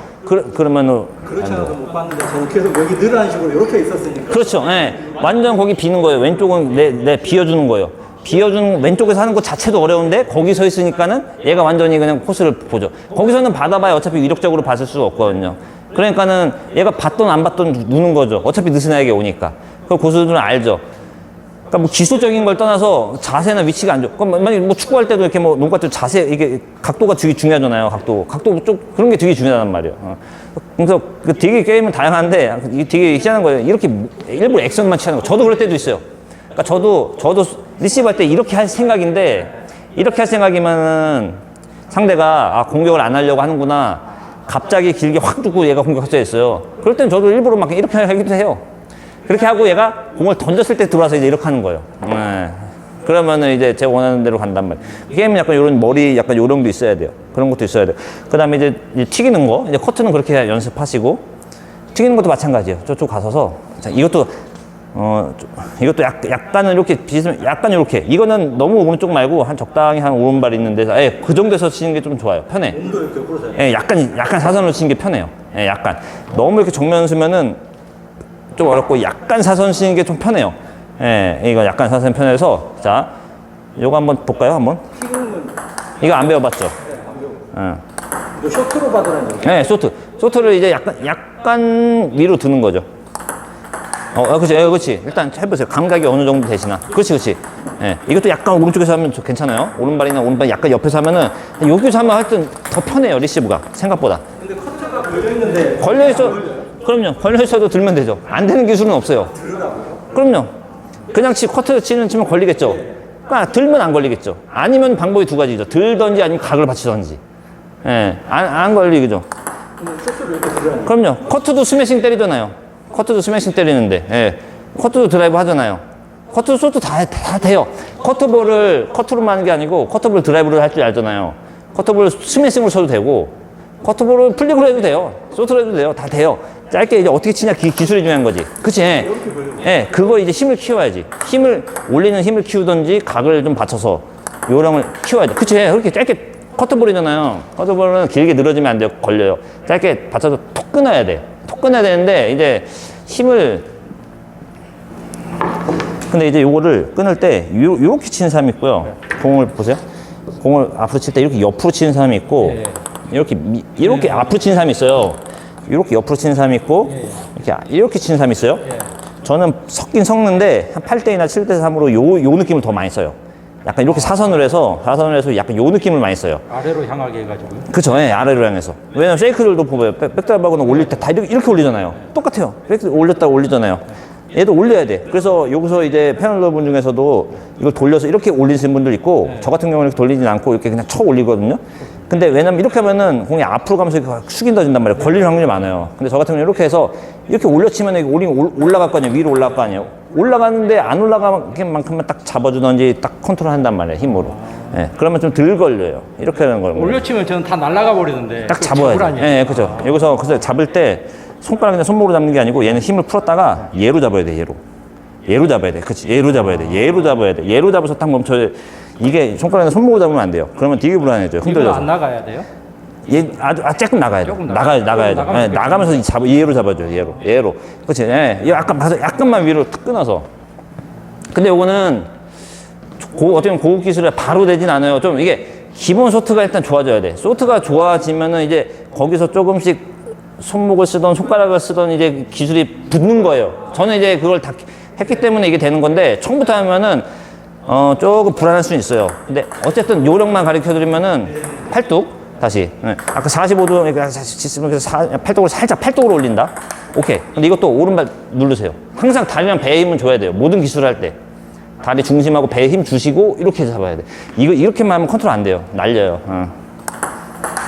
[SPEAKER 1] 그러면은.
[SPEAKER 2] 그렇지 않아도 못 봤는데, 저는 계속 여기 늘어난 식으로 이렇게 있었으니까.
[SPEAKER 1] 그렇죠. 완전 거기 비는 거예요. 왼쪽은 내 비워주는 거예요. 비워주는 왼쪽에서 하는 것 자체도 어려운데 거기 서 있으니까는 얘가 완전히 그냥 코스를 보죠. 거기서는 받아봐야 어차피 위력적으로 받을 수가 없거든요. 그러니까는 얘가 받든 안 받든 누는 거죠. 어차피 느슨하게 오니까. 그 고수들은 알죠. 그러니까 뭐 기술적인 걸 떠나서 자세나 위치가 안 좋아. 그럼 만약에 뭐 축구할 때도 이렇게 뭐 농구 할 때 자세 이게 각도가 되게 중요하잖아요. 각도 좀 그런 게 되게 중요하단 말이에요. 그래서 되게 게임은 다양한데 이게 되게 희한한 거예요. 이렇게 일부러 액션만 취하는 거. 저도 그럴 때도 있어요. 그러니까 저도 리시브 할 때 이렇게 할 생각인데, 이렇게 할 생각이면은 상대가 공격을 안 하려고 하는구나. 갑자기 길게 확 두고 얘가 공격할 때 있어요. 그럴 땐 저도 일부러 막 이렇게 하기도 해요. 그렇게 하고 얘가 공을 던졌을 때 들어와서 이제 이렇게 하는 거예요. 그러면은 이제 제가 원하는 대로 간단 말이에요. 게임은 약간 이런 머리 약간 요령도 있어야 돼요. 그런 것도 있어야 돼요. 그 다음에 이제 튀기는 거, 이제 커트는 그렇게 연습하시고, 튀기는 것도 마찬가지예요. 저쪽 가서서. 자, 이것도 이것도 약간은 이렇게 비슷한, 약간 이렇게. 이거는 너무 오른쪽 말고 한 적당히 한 오른발 있는데, 예, 그 정도에서 치는 게 좀 좋아요. 편해.
[SPEAKER 2] 몸도 이렇게 풀어서.
[SPEAKER 1] 예, 약간 사선으로 치는 게 편해요. 예, 약간. 너무 이렇게 정면 쓰면은 좀 어렵고, 약간 사선 치는 게 좀 편해요. 예, 이거 약간 사선 편해서. 자, 요거 한번 볼까요? 한번?
[SPEAKER 2] 튀김은
[SPEAKER 1] 이거 안 배워봤죠?
[SPEAKER 2] 안 배우고. 이거 쇼트로 받으라는 거죠?
[SPEAKER 1] 네, 소트. 소트를 이제 약간 위로 드는 거죠. 그렇지, 그렇지. 일단 해보세요. 감각이 어느 정도 되시나. 그렇지. 예, 이것도 약간 오른쪽에서 하면 괜찮아요. 오른발이나 오른발 약간 옆에서 하면은, 여기서 하면 하여튼 더 편해요, 리시브가. 생각보다.
[SPEAKER 2] 근데 커트가 걸려있는데.
[SPEAKER 1] 걸려있어, 그럼요. 걸려있어도 들면 되죠. 안 되는 기술은 없어요.
[SPEAKER 2] 들으라고요?
[SPEAKER 1] 그럼요. 그냥 커트 치면 걸리겠죠. 그러니까 들면 안 걸리겠죠. 아니면 방법이 두 가지죠. 들던지 아니면 각을 받치던지. 예, 안 걸리죠.
[SPEAKER 2] 근데 쇼트를 이렇게 들으라는
[SPEAKER 1] 그럼요. 커트도 스매싱 때리잖아요. 커트도 스매싱 때리는데, 예. 커트도 드라이브 하잖아요. 커트도 소트 다 돼요. 커트로만 하는 게 아니고, 커트볼 드라이브를 할 줄 알잖아요. 커트볼 스매싱으로 쳐도 되고, 커트볼을 플릭으로 해도 돼요. 소트로 해도 돼요. 다 돼요. 짧게 이제 어떻게 치냐, 기술이 중요한 거지. 그치? 예. 그거 이제 힘을 키워야지. 올리는 힘을 키우든지, 각을 좀 받쳐서 요령을 키워야 돼. 그치? 그렇게 짧게 커트볼이잖아요. 커트볼은 길게 늘어지면 안 돼요. 걸려요. 짧게 받쳐서 톡 끊어야 돼. 톡 끊어야 되는데, 이제 힘을. 근데 이제 요거를 끊을 때, 요렇게 치는 사람이 있고요. 공을 보세요. 공을 앞으로 칠 때 이렇게 옆으로 치는 사람이 있고, 이렇게 앞으로 치는 사람이 있어요. 이렇게 옆으로 치는 사람이 있고, 이렇게 치는 사람이 있어요. 저는 섞긴 섞는데, 한 8대2나 7대3으로 요 느낌을 더 많이 써요. 약간 이렇게 사선으로 해서 약간 요 느낌을 많이 써요.
[SPEAKER 2] 아래로 향하게 해가지고요.
[SPEAKER 1] 그쵸, 예, 아래로 향해서. 왜냐면 쉐이크들도 보면 백드라이브하고는 올릴 때 다 이렇게 올리잖아요. 똑같아요. 올렸다가 올리잖아요. 얘도 올려야 돼. 그래서 여기서 이제 패널러분 중에서도 이걸 돌려서 이렇게 올리시는 분들 있고, 저 같은 경우는 이렇게 돌리진 않고 이렇게 그냥 쳐 올리거든요. 근데 왜냐면 이렇게 하면은 공이 앞으로 가면서 이렇게 숙인다진단 말이에요. 걸릴 확률이 많아요. 근데 저 같은 경우는 이렇게 해서 이렇게 올려치면 이게 올라갈 거 아니에요. 위로 올라갈 거 아니에요. 올라가는데 안 올라가는 만큼만 딱 잡아주던지 딱 컨트롤 한단 말이에요. 힘으로. 예, 그러면 좀 덜 걸려요. 이렇게 하는 걸.
[SPEAKER 2] 올려치면 저는 다 날아가 버리는데.
[SPEAKER 1] 딱 잡아야지. 예, 그죠. 여기서 그래서 잡을 때 손가락이나 손목으로 잡는 게 아니고 얘는 힘을 풀었다가 얘로 잡아야 돼. 얘로 잡아야 돼. 그치. 얘로 잡아야 돼. 얘로 잡아야 돼. 얘로 잡아서 딱 멈춰야 돼. 이게 손가락이나 손목으로 잡으면 안 돼요. 그러면 되게 불안해져요. 흔들려서.
[SPEAKER 2] 안 나가야 돼요?
[SPEAKER 1] 얘 조금 나가야 돼. 나가야죠. 예, 나가면서 얘로 잡아줘요. 얘로. 그치. 예, 약간만 위로 탁 끊어서. 근데 요거는 어떻게 보면 고급 기술에 바로 되진 않아요. 좀 이게 기본 소트가 일단 좋아져야 돼. 소트가 좋아지면은 이제 거기서 조금씩 손목을 쓰던 손가락을 쓰던 이제 기술이 붙는 거예요. 저는 이제 그걸 다 했기 때문에 이게 되는 건데, 처음부터 하면은 조금 불안할 수는 있어요. 근데 어쨌든 요령만 가르쳐 드리면은 팔뚝 다시. 네. 아까 45도 팔뚝을 살짝 팔뚝으로 올린다. 오케이. 근데 이것도 오른발 누르세요. 항상 다리랑 배에 힘은 줘야 돼요. 모든 기술을 할 때. 다리 중심하고 배에 힘 주시고 이렇게 잡아야 돼. 이렇게만 하면 컨트롤 안 돼요. 날려요.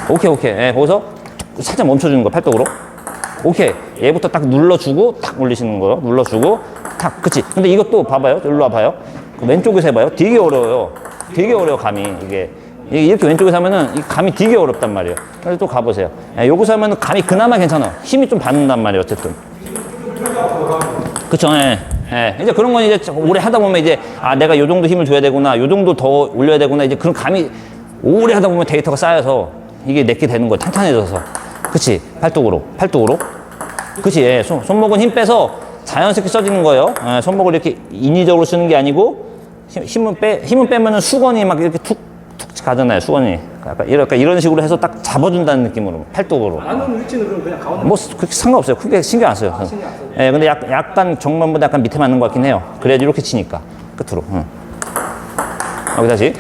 [SPEAKER 1] 오케이. 예, 거기서 살짝 멈춰주는 거, 팔뚝으로. 오케이. 얘부터 딱 눌러주고 탁 올리시는 거요. 눌러주고 탁. 그치. 근데 이것도 봐봐요. 일로 와봐요. 왼쪽에서 해봐요. 되게 어려워요. 되게 어려워, 감이. 이게 이렇게 왼쪽에서 하면은 이 감이 되게 어렵단 말이에요. 그래서 또 가보세요. 예, 여기서 하면은 감이 그나마 괜찮아. 힘이 좀 받는단 말이에요, 어쨌든. 그쵸, 예. 이제 그런 건 이제 오래 하다 보면 이제, 내가 요 정도 힘을 줘야 되구나, 요 정도 더 올려야 되구나, 이제 그런 감이 오래 하다 보면 데이터가 쌓여서 이게 내게 되는 거예요. 탄탄해져서. 그치, 팔뚝으로. 그치, 예. 손목은 힘 빼서 자연스럽게 써지는 거예요. 예, 손목을 이렇게 인위적으로 쓰는 게 아니고, 힘은 빼면은 수건이 막 이렇게 툭 가잖아요, 수건이. 약간 이런 식으로 해서 딱 잡아준다는 느낌으로, 팔뚝으로.
[SPEAKER 2] 안오는 위치는 그럼 그냥 가운데.
[SPEAKER 1] 뭐, 그렇게 상관없어요. 크게 신경 안 써요. 예, 근데 약간 정면보다 약간 밑에 맞는 것 같긴 해요. 그래야지 이렇게 치니까. 끝으로. 여기 다시.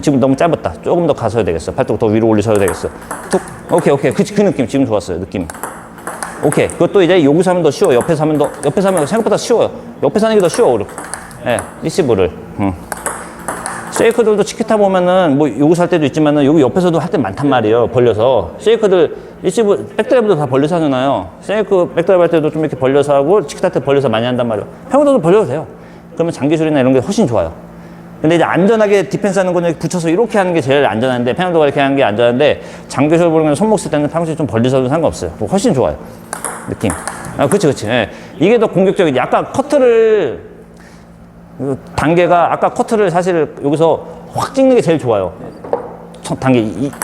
[SPEAKER 1] 지금 너무 짧았다. 조금 더 가서야 되겠어. 팔뚝 더 위로 올리셔야 되겠어. 툭. 오케이. 그 느낌. 지금 좋았어요. 느낌. 오케이. 그것도 이제 여기서 하면 더 쉬워요. 옆에서 하면 생각보다 쉬워요. 옆에서 하는 게 더 쉬워. 예, 리시브를. 쉐이크들도 치키타 보면은 뭐 여기서 할 때도 있지만은 여기 옆에서도 할 때 많단 말이에요. 벌려서. 쉐이크들 리시브 백드라이브도 다 벌려서 하잖아요. 쉐이크 백드라이브 할 때도 좀 이렇게 벌려서 하고 치키타 때 벌려서 많이 한단 말이에요. 평소도 벌려도 돼요. 그러면 장기술이나 이런 게 훨씬 좋아요. 근데 이제 안전하게 디펜스 하는 거는 붙여서 이렇게 하는 게 제일 안전한데, 페널도가 이렇게 하는 게 안전한데, 장교쇼 보는 건 손목 쓸 때는 팔꿈치 좀 벌리셔도 상관없어요. 훨씬 좋아요. 느낌. 아, 그치. 예. 이게 더 공격적이지. 아까 커트를, 단계가, 아까 커트를 사실 여기서 확 찍는 게 제일 좋아요. 첫 단계.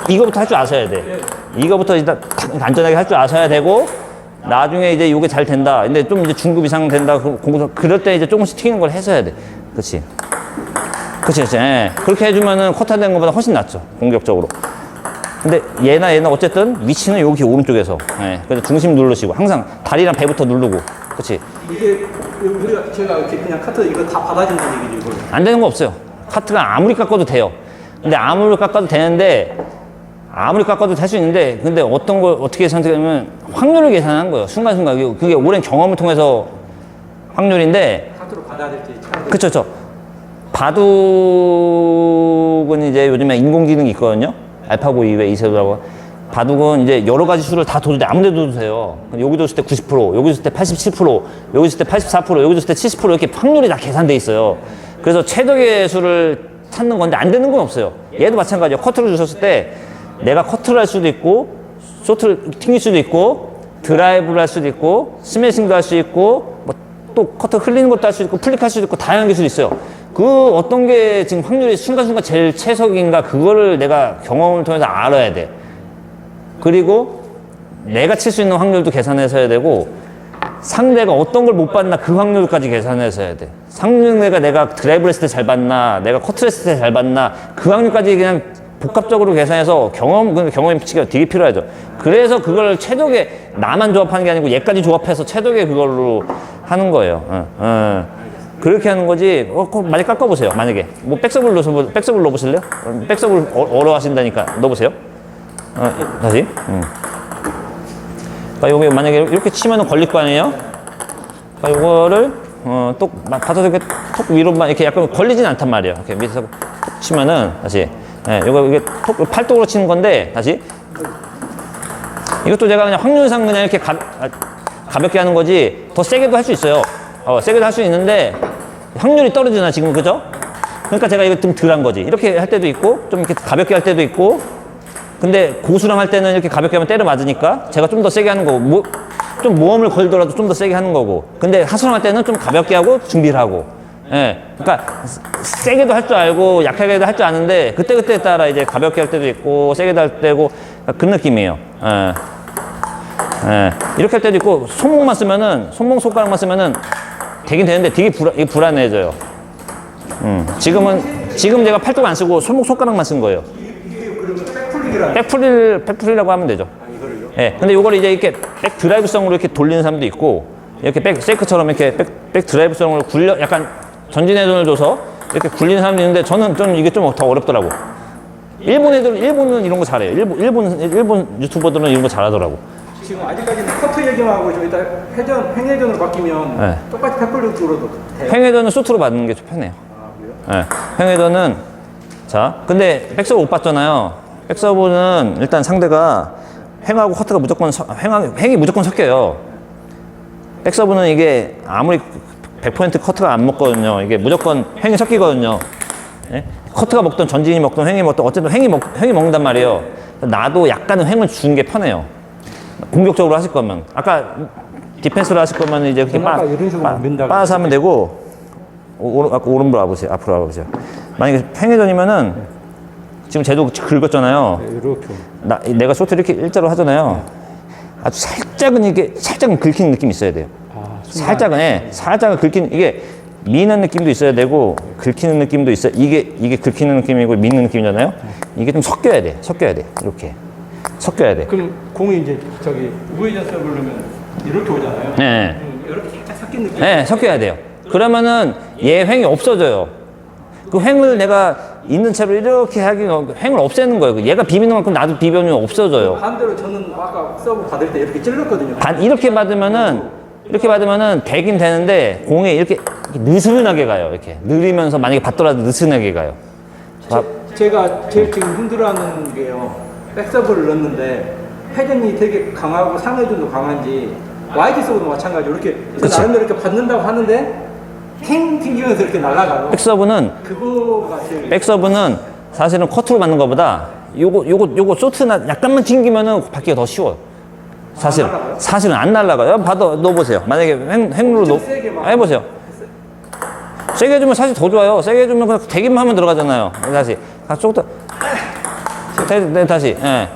[SPEAKER 1] 이거부터 할 줄 아셔야 돼. 이거부터 일단 안전하게 할 줄 아셔야 되고, 나중에 이제 이게 잘 된다. 근데 좀 이제 중급 이상 된다. 그럴 때 이제 조금씩 튀기는 걸 해줘야 돼. 그치. 예. 그렇게 해주면은 커트된 것보다 훨씬 낫죠. 공격적으로. 근데 얘나 어쨌든 위치는 여기 오른쪽에서. 예. 그래서 중심 누르시고 항상 다리랑 배부터 누르고. 그치.
[SPEAKER 2] 이게 우리가 제가 이렇게 그냥 카트 이거 다 받아준다는 얘기죠, 이걸.
[SPEAKER 1] 안 되는 거 없어요. 카트가 아무리 깎아도 돼요. 근데 아무리 깎아도 되는데, 아무리 깎아도 될 수 있는데, 근데 어떤 걸 어떻게 선택하면 확률을 계산하는 거예요. 순간순간. 그게 오랜 경험을 통해서 확률인데.
[SPEAKER 2] 카트로 받아야 될지.
[SPEAKER 1] 그쵸. 바둑은 이제 요즘에 인공지능이 있거든요. 알파고 이외에 이세돌하고. 바둑은 이제 여러 가지 수를 다 둬도 돼. 아무 데도 둬도 돼요. 여기 뒀을 때 90%, 여기 뒀을 때 87%, 여기 뒀을 때 84%, 여기 뒀을 때 70% 이렇게 확률이 다 계산돼 있어요. 그래서 최적의 수를 찾는 건데 안 되는 건 없어요. 얘도 마찬가지예요. 커트를 주셨을 때 내가 커트를 할 수도 있고, 쇼트를 튕길 수도 있고, 드라이브를 할 수도 있고, 스매싱도 할 수 있고, 뭐 또 커트 흘리는 것도 할 수 있고, 플릭할 수도 있고, 다양한 기술이 있어요. 그 어떤 게 지금 확률이 순간순간 제일 최적인가, 그거를 내가 경험을 통해서 알아야 돼. 그리고 내가 칠 수 있는 확률도 계산해서 해야 되고, 상대가 어떤 걸 못 봤나 그 확률까지 계산해서 해야 돼. 상대가 내가 드라이브를 했을 때 잘 봤나, 내가 커트를 했을 때 잘 봤나, 그 확률까지 그냥 복합적으로 계산해서 경험이 되게 필요하죠. 그래서 그걸 최적의, 나만 조합하는 게 아니고 얘까지 조합해서 최적의 그걸로 하는 거예요. 그렇게 하는 거지. 많이 깎아보세요. 만약에 뭐 백서블 넣어보실래요? 백서블 어려워하신다니까 넣어보세요. 다시. 그러니까 요게 만약에 이렇게 치면은 걸릴 거 아니에요? 그러니까 요거를 또 받아서 이렇게 톡 위로만 이렇게 약간 걸리진 않단 말이에요. 이렇게 밑에서 톡 치면은 다시. 요거 이게 톡 팔뚝으로 치는 건데 다시. 이것도 제가 그냥 확률상 그냥 이렇게 가볍게 하는 거지. 더 세게도 할 수 있어요. 세게도 할 수 있는데 확률이 떨어지나 지금, 그죠? 그러니까 제가 이거 좀 덜 한 거지. 이렇게 할 때도 있고 좀 이렇게 가볍게 할 때도 있고. 근데 고수랑 할 때는 이렇게 가볍게 하면 때려 맞으니까 제가 좀 더 세게 하는 거고, 좀 모험을 걸더라도 좀 더 세게 하는 거고. 근데 하수랑 할 때는 좀 가볍게 하고 준비를 하고. 예. 그러니까 세게도 할 줄 알고 약하게도 할 줄 아는데 그때그때 따라 이제 가볍게 할 때도 있고 세게도 할 때고 그 느낌이에요. 이렇게 할 때도 있고, 손목만 쓰면은, 손가락만 쓰면은 되긴 되는데 되게 불안해져요. 지금 제가 팔뚝 안 쓰고 손가락만 쓴 거예요. 백풀이라고 하면 되죠. 예. 근데 요걸 이제 이렇게 백 드라이브성으로 이렇게 돌리는 사람도 있고, 이렇게 백 세이크처럼 이렇게 백 드라이브성으로 약간 전진의 돈을 줘서 이렇게 굴리는 사람도 있는데, 저는 좀 이게 좀 더 어렵더라고. 일본은 이런 거 잘해요. 일본 유튜버들은 이런 거 잘하더라고.
[SPEAKER 2] 지금 아직까지는 커트 얘기만 하고 좀 이따 횡회전으로 바뀌면 똑같이 백풀로 들어도 돼요?
[SPEAKER 1] 횡회전은 쇼트로 받는 게 좀 편해요.
[SPEAKER 2] 그래요?
[SPEAKER 1] 횡회전은, 자, 근데 백서브 못 봤잖아요. 백서브는 일단 상대가 횡하고 커트가 횡이 무조건 섞여요. 백서브는 이게 아무리 100% 커트가 안 먹거든요. 이게 무조건 횡이 섞이거든요. 예? 커트가 먹든 전진이 먹든 횡이 먹든 어쨌든 횡이 먹는단 말이에요. 나도 약간은 횡을 주는 게 편해요. 공격적으로 하실 거면. 아까 디펜스로 하실 거면 이제 그렇게 빠서 하면 되고, 아까 오른발 와보세요. 앞으로 와보세요. 만약에 횡회전이면은 지금 쟤도 긁었잖아요.
[SPEAKER 2] 이렇게.
[SPEAKER 1] 내가 쇼트를 이렇게 일자로 하잖아요. 아주 살짝은 긁히는 느낌이 있어야 돼요. 살짝은 긁히는, 이게 미는 느낌도 있어야 되고 긁히는 느낌도 있어요. 이게 긁히는 느낌이고 미는 느낌이잖아요. 이게 좀 섞여야 돼. 이렇게 섞여야 돼.
[SPEAKER 2] 그럼 공이 이제 우회전 서브를 넣으면 이렇게 오잖아요.
[SPEAKER 1] 네.
[SPEAKER 2] 이렇게 살짝 섞인 느낌.
[SPEAKER 1] 네, 섞여야 돼요. 그러면은 얘 횡이 없어져요. 그 횡을 내가 있는 채로 이렇게 하긴 횡을 없애는 거예요. 얘가 비비는 만큼 나도 비벼면 없어져요.
[SPEAKER 2] 반대로 저는 아까 서브 받을 때 이렇게 찔렀거든요.
[SPEAKER 1] 이렇게 받으면은 되긴 되는데 공이 이렇게 느슨하게 가요. 이렇게 느리면서 만약에 받더라도 느슨하게 가요.
[SPEAKER 2] 제가 제일 지금 힘들어하는 게요. 백서브를 넣는데 회전이 되게 강하고 상회전도 강한지 YG 서브도 마찬가지로 이렇게 나름대로 이렇게 받는다고 하는데 팽 튕기면서 이렇게 날아가요.
[SPEAKER 1] 백서브는
[SPEAKER 2] 그거가 제일
[SPEAKER 1] 백서브는 사실은 커트로 맞는 것보다 요거 쇼트나 약간만 튕기면은 받기가 더 쉬워요. 사실은 안 날아가요. 받아 넣어보세요. 만약에 횡루로
[SPEAKER 2] 좀 세게 막.
[SPEAKER 1] 해보세요. 세게 해주면 사실 더 좋아요. 세게 해주면 그냥 대기만 하면 들어가잖아요. 다시 조금 더 다시 예.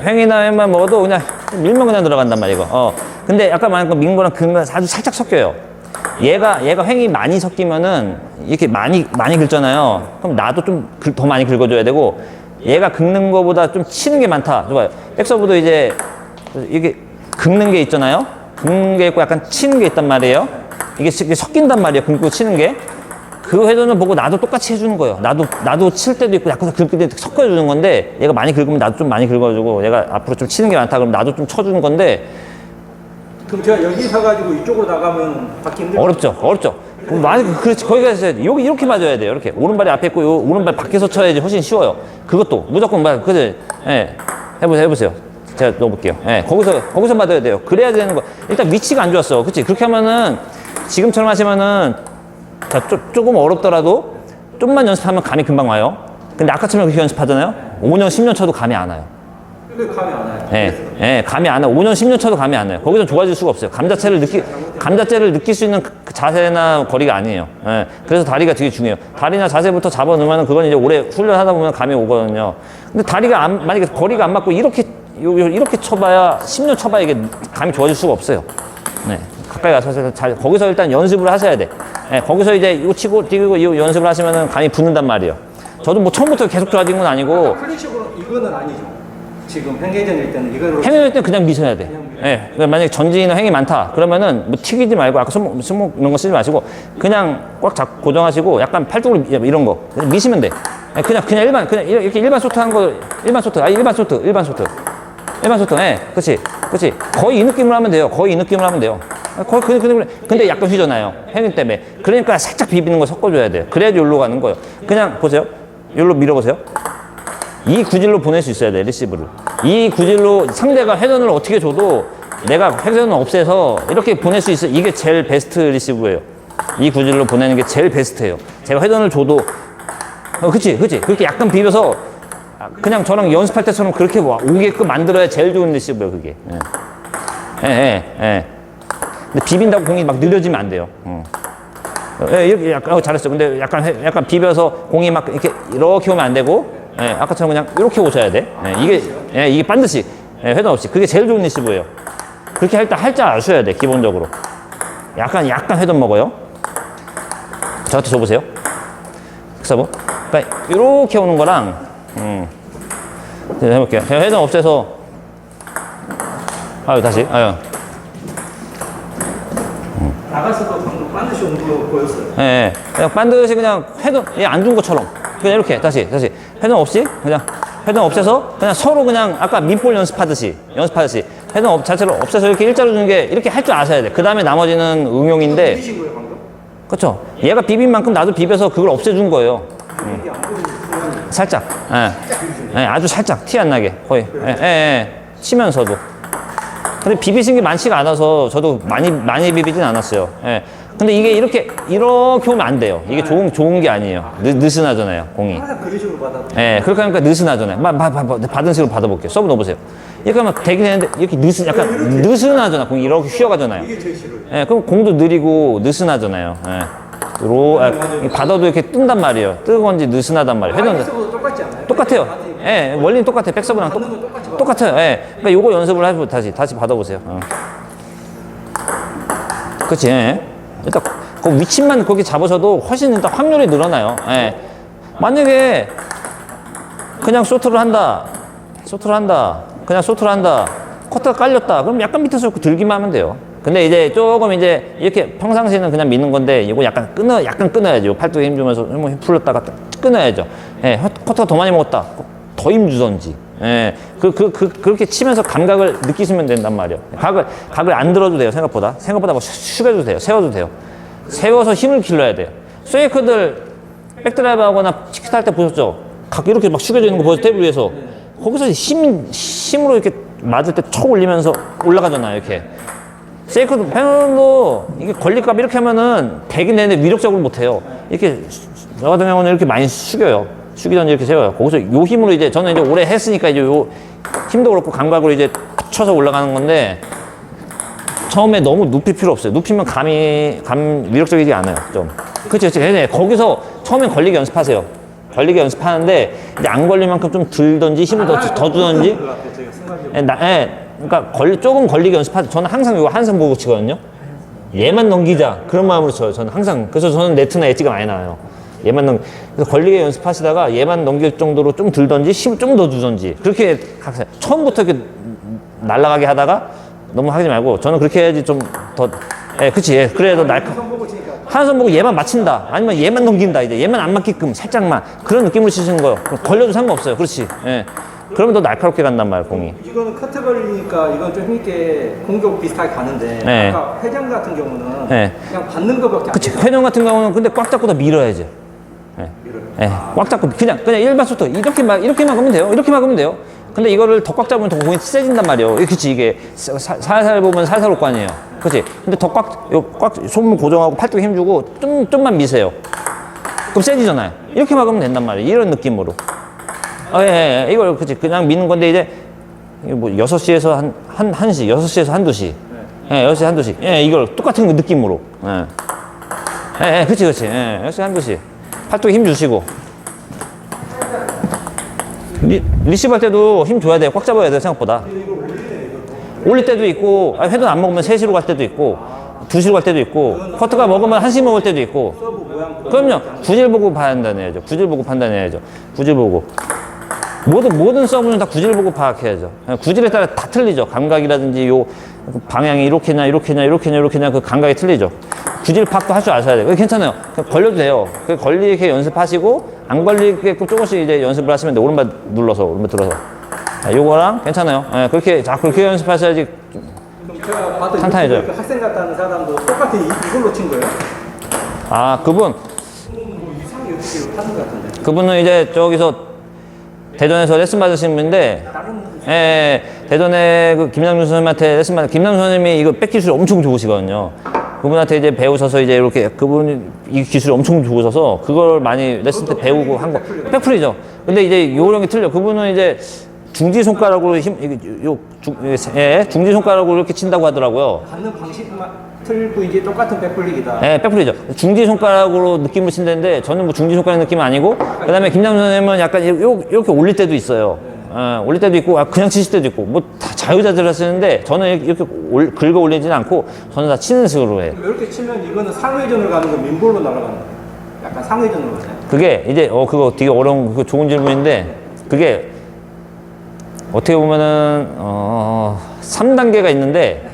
[SPEAKER 1] 횡이나 횡만 먹어도 그냥 밀면 그냥 들어간단 말이에요. 이거. 근데 아까 말한 거 민 거랑 근 거 아주 살짝 섞여요. 얘가 횡이 많이 섞이면은 이렇게 많이 긁잖아요. 그럼 나도 좀 더 많이 긁어줘야 되고 얘가 긁는 거보다 좀 치는 게 많다. 좋아요. 백서브도 이제 이게 긁는 게 있잖아요. 긁는 게 있고 약간 치는 게 있단 말이에요. 이게 섞인단 말이에요. 긁고 치는 게. 그 회전을 보고 나도 똑같이 해주는 거예요. 나도 칠 때도 있고 약간 긁을 때도 섞어주는 건데 얘가 많이 긁으면 나도 좀 많이 긁어주고 얘가 앞으로 좀 치는 게 많다 그러면 나도 좀 쳐주는 건데
[SPEAKER 2] 그럼 제가 여기 서가지고 이쪽으로 나가면 받기 힘들죠?
[SPEAKER 1] 어렵죠. 그럼 많이 그렇지 거기가 있어야 돼. 여기 이렇게 맞아야 돼요. 이렇게 오른발이 앞에 있고 요 오른발 밖에서 쳐야지 훨씬 쉬워요. 그것도 무조건 그지? 예. 해보세요. 제가 넣어볼게요. 예. 거기서 맞아야 돼요. 그래야 되는 거. 일단 위치가 안 좋았어. 그치? 그렇게 하면은 지금처럼 하시면은 자, 조금 어렵더라도 좀만 연습하면 감이 금방 와요. 근데 아까처럼 그렇게 연습하잖아요. 5년, 10년 쳐도 감이 안 와요.
[SPEAKER 2] 근데 감이 안 와요.
[SPEAKER 1] 예, 감이 안 와요. 5년, 10년 쳐도 감이 안 와요. 거기서 좋아질 수가 없어요. 감 자체를 느낄 수 있는 그 자세나 거리가 아니에요. 예, 그래서 다리가 되게 중요해요. 다리나 자세부터 잡아 놓으면 그건 이제 오래 훈련하다 보면 감이 오거든요. 근데 다리가 만약에 거리가 안 맞고 이렇게 쳐봐야 10년 쳐봐야 이게 감이 좋아질 수가 없어요. 네. 가까이 가서 거기서 일단 연습을 하셔야 돼. 예, 거기서 이제 이거 치고 뛰고 이 연습을 하시면은 감이 붙는단 말이에요. 저도 뭐 처음부터 계속 좋아진 건 아니고
[SPEAKER 2] 클래식으로 이거는 아니죠. 지금 횡회전일 때는 이거로
[SPEAKER 1] 횡을 때는 그냥 미셔야 돼. 예, 그러니까 만약에 전진이나 횡이 많다 그러면은 뭐 튀기지 말고 아까 손목 이런 거 쓰지 마시고 그냥 꽉 잡고 고정하시고 약간 팔 쪽으로 이런 거 그냥 미시면 돼. 예, 그냥 이렇게 일반 소트 한 거 일반 소트. 예, 그렇지. 거의 이 느낌으로 하면 돼요. 근데 약간 휘잖아요. 횡 때문에. 그러니까 살짝 비비는 거 섞어줘야 돼요. 그래야지 여기로 가는 거예요. 그냥 보세요. 여기로 밀어보세요. 이 구질로 보낼 수 있어야 돼, 리시브를. 이 구질로 상대가 회전을 어떻게 줘도 내가 회전을 없애서 이렇게 보낼 수 있어요. 이게 제일 베스트 리시브예요. 이 구질로 보내는 게 제일 베스트예요. 제가 회전을 줘도, 그치. 그렇게 약간 비벼서 그냥 저랑 연습할 때처럼 그렇게 오게끔 만들어야 제일 좋은 리시브예요, 그게. 예. 근데 비빈다고 공이 막 느려지면 안 돼요. 예, 이렇게 약간, 잘했어요. 근데 약간 비벼서 공이 막 이렇게 오면 안 되고, 예, 아까처럼 그냥 이렇게 오셔야 돼. 이게 반드시, 회전 없이. 그게 제일 좋은 리시브예요. 그렇게 할 줄 아셔야 돼, 기본적으로. 약간 회전 먹어요. 저한테 줘보세요. 서브. 그러니까 이렇게 오는 거랑, 해볼게요. 제가 회전 없애서, 다시.
[SPEAKER 2] 나갔어도 방금 반드시 온 거 보였어요.
[SPEAKER 1] 예. 그냥 반드시 그냥 회전, 안 준 것처럼. 그냥 이렇게, 다시. 회전 없이, 그냥, 회전 없애서, 그냥 서로 그냥 아까 밑볼 연습하듯이, 회전 자체로 없애서 이렇게 일자로 주는 게 이렇게 할 줄 아셔야 돼. 그 다음에 나머지는 응용인데.
[SPEAKER 2] 비비신 거예요 방금?
[SPEAKER 1] 그쵸. 얘가 비빈 만큼 나도 비벼서 그걸 없애준 거예요.
[SPEAKER 2] 이게 안 보이는 순간
[SPEAKER 1] 살짝. 아주 살짝. 티 안 나게. 거의. 치면서도. 근데 비비신 게 많지가 않아서 저도 많이 비비진 않았어요. 예. 근데 이게 이렇게 오면 안 돼요. 이게 좋은 게 아니에요. 느슨하잖아요, 공이.
[SPEAKER 2] 항상 그런 식으로 받아.
[SPEAKER 1] 예, 그렇게 하니까 느슨하잖아요. 받은 식으로 받아볼게요. 서브 넣어보세요. 이렇게 하면 되긴 되는데, 이렇게 약간 느슨하잖아. 공이 이렇게 휘어가잖아요.
[SPEAKER 2] 이게 제일 싫어요.
[SPEAKER 1] 예, 그럼 공도 느리고 느슨하잖아요. 예. 받아도 이렇게 뜬단 말이에요. 뜨거운지 느슨하단 말이에요. 회전
[SPEAKER 2] 백서브도 똑같지 않아요?
[SPEAKER 1] 똑같아요. 예, 원리는 똑같아요. 백서브랑 똑같아요. 예. 그러니까 요거 연습을 해보 다시 받아보세요. 그치, 예. 일단 그 위치만 거기 잡으셔도 훨씬 일단 확률이 늘어나요. 예. 만약에 그냥 쇼트를 한다. 커트가 깔렸다. 그럼 약간 밑에서 들기만 하면 돼요. 근데 이제 조금 이렇게 평상시에는 그냥 미는 건데 이거 약간 끊어야죠. 팔뚝에 힘주면서 힘 풀렸다가 끊어야죠. 예. 커트가 더 많이 먹었다. 더 힘주던지. 예. 그렇게 치면서 감각을 느끼시면 된단 말이에요. 각을 안 들어도 돼요, 생각보다 뭐 숙여도 돼요, 세워도 돼요. 세워서 힘을 길러야 돼요. 스웨이크들 백드라이브 하거나 치키타 할 때 보셨죠? 각 이렇게 막 숙여져 있는 거 보셨죠? 테이블 위에서. 거기서 힘으로 이렇게 맞을 때 촉 올리면서 올라가잖아요, 이렇게. 세이크도 페너도 이게 걸릴까봐 이렇게 하면은 되긴 되는데 위력적으로 못해요. 이렇게 저 같은 경우는 이렇게 많이 숙여요. 숙이던지 이렇게 세워요. 거기서 요 힘으로 이제 저는 이제 오래 했으니까 이제 요 힘도 그렇고 감각으로 이제 쳐서 올라가는 건데 처음에 너무 눕힐 필요 없어요. 눕히면 위력적이지 않아요. 좀. 그치. 거기서 처음엔 걸리기 연습하세요. 걸리기 연습하는데 이제 안 걸릴 만큼 좀 들던지 힘을 더 주던지. 그러니까 조금 걸리기 연습하세요. 저는 항상 이거 한선 보고 치거든요. 얘만 넘기자. 그런 마음으로 쳐요. 저는 항상. 그래서 저는 네트나 엣지가 많이 나와요. 그래서 걸리게 연습하시다가 얘만 넘길 정도로 좀 들던지 힘을 좀 더 주던지 그렇게 각자 처음부터 이렇게 날아가게 하다가 너무 하지 말고 저는 그렇게 해야지 좀 더 그치 그래야 더 한선 보고 얘만 맞춘다 아니면 얘만 넘긴다 이제 얘만 안 맞게끔 살짝만 그런 느낌으로 치시는 거예요. 걸려도 상관없어요. 그렇지. 그러면 더 날카롭게 간단 말이에요. 공이.
[SPEAKER 2] 이거는 커트 걸리니까 이건 좀 힘있게 공격 비슷하게 가는데 아까 회전 같은 경우는 그냥 받는 거밖에 안
[SPEAKER 1] 그치.
[SPEAKER 2] 돼요.
[SPEAKER 1] 회전 같은 경우는 근데 꽉 잡고 더 밀어야죠. 꽉 잡고 그냥 일반 소트 이렇게 막으면 돼요. 이렇게 막으면 돼요. 근데 이거를 더 꽉 잡으면 더 공이 세진단 말이에요. 그치. 이게 살살 보면 살살 올 거 아니에요. 그치. 근데 더 꽉 손목 고정하고 팔뚝에 힘주고 좀만 미세요. 그럼 세지잖아요. 이렇게 막으면 된단 말이에요. 이런 느낌으로. 이걸 그치. 그냥 미는 건데 이제 뭐 6시에서 1시, 6시에서 1~2시. 6시, 1~2시. 이걸 똑같은 느낌으로. 그치. 6시, 1~2시. 팔뚝에 힘 주시고. 리시브 할 때도 힘 줘야 돼요. 꽉 잡아야 돼요. 생각보다. 올릴 때도 있고, 회전 안 먹으면 3시로 갈 때도 있고, 2시로 갈 때도 있고, 커트가 먹으면 1시 먹을 때도 있고. 그럼요. 구질 보고 판단해야죠. 구질 보고 판단해야죠. 구질 보고. 모든 서브는 다 구질 보고 파악해야죠. 구질에 따라 다 틀리죠. 감각이라든지 요 방향이 이렇게냐 그 감각이 틀리죠. 구질 파악도 할 줄 아셔야 돼요. 괜찮아요. 걸려도 돼요. 걸리게 연습하시고 안 걸리게끔 조금씩 이제 연습을 하시면 돼요. 오른발 오른발 들어서. 요거랑 괜찮아요. 그렇게 연습하셔야지
[SPEAKER 2] 그럼 제가 봐도
[SPEAKER 1] 탄탄해져요.
[SPEAKER 2] 그 학생 같다는 사람도 똑같은 이걸로 친 거예요?
[SPEAKER 1] 그분
[SPEAKER 2] 이상하게 이렇게 하는 것 같은데.
[SPEAKER 1] 그분은 이제 저기서 대전에서 레슨 받으신 분인데, 대전에 그 김남준 선생님한테 레슨 받은, 김남준 선생님이 이거 백 기술이 엄청 좋으시거든요. 그분한테 이제 배우셔서 이제 이렇게, 그분이 이 기술이 엄청 좋으셔서 그걸 많이 레슨 때 배우고 한 거. 백풀이죠. 근데 이제 요령이 틀려. 그분은 이제 중지 손가락으로 중지 손가락으로 이렇게 친다고 하더라고요.
[SPEAKER 2] 받는 방식만 틀고 이제 똑같은 백플릭이다.
[SPEAKER 1] 백풀이죠. 중지 손가락으로 느낌을 친다는데 저는 뭐 중지 손가락 느낌은 아니고 그 다음에 김남준 선생님은 약간 이렇게 올릴 때도 있어요. 올릴 때도 있고 그냥 치실 때도 있고 뭐 다 자유자재로 쓰는데 저는 이렇게 긁어 올리지는 않고 저는 다 치는 식으로 해요.
[SPEAKER 2] 이렇게 치면 이거는 상회전으로 가는 거 민볼로 날아가는 거 약간 상회전으로 가요.
[SPEAKER 1] 그게 이제 그거 되게 어려운 그거 좋은 질문인데 그게 어떻게 보면은 3단계가 있는데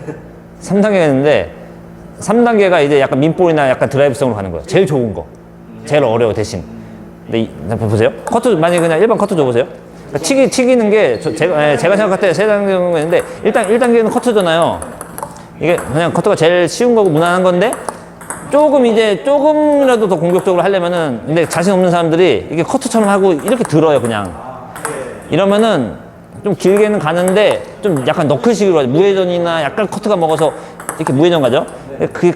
[SPEAKER 1] 3단계가 이제 약간 민볼이나 약간 드라이브성으로 가는 거예요. 제일 좋은 거. 제일 어려워, 대신. 근데 보세요. 커트, 만약에 그냥 일반 커트 줘보세요. 그러니까 튀기는 게, 제가 생각할 때 3단계가 있는데, 1단계는 커트잖아요. 이게 그냥 커트가 제일 쉬운 거고 무난한 건데, 조금이라도 더 공격적으로 하려면은, 근데 자신 없는 사람들이 이게 커트처럼 하고 이렇게 들어요, 그냥. 이러면은 좀 길게는 가는데, 좀 약간 너클식으로 가죠. 무회전이나 약간 커트가 먹어서 이렇게 무회전 가죠.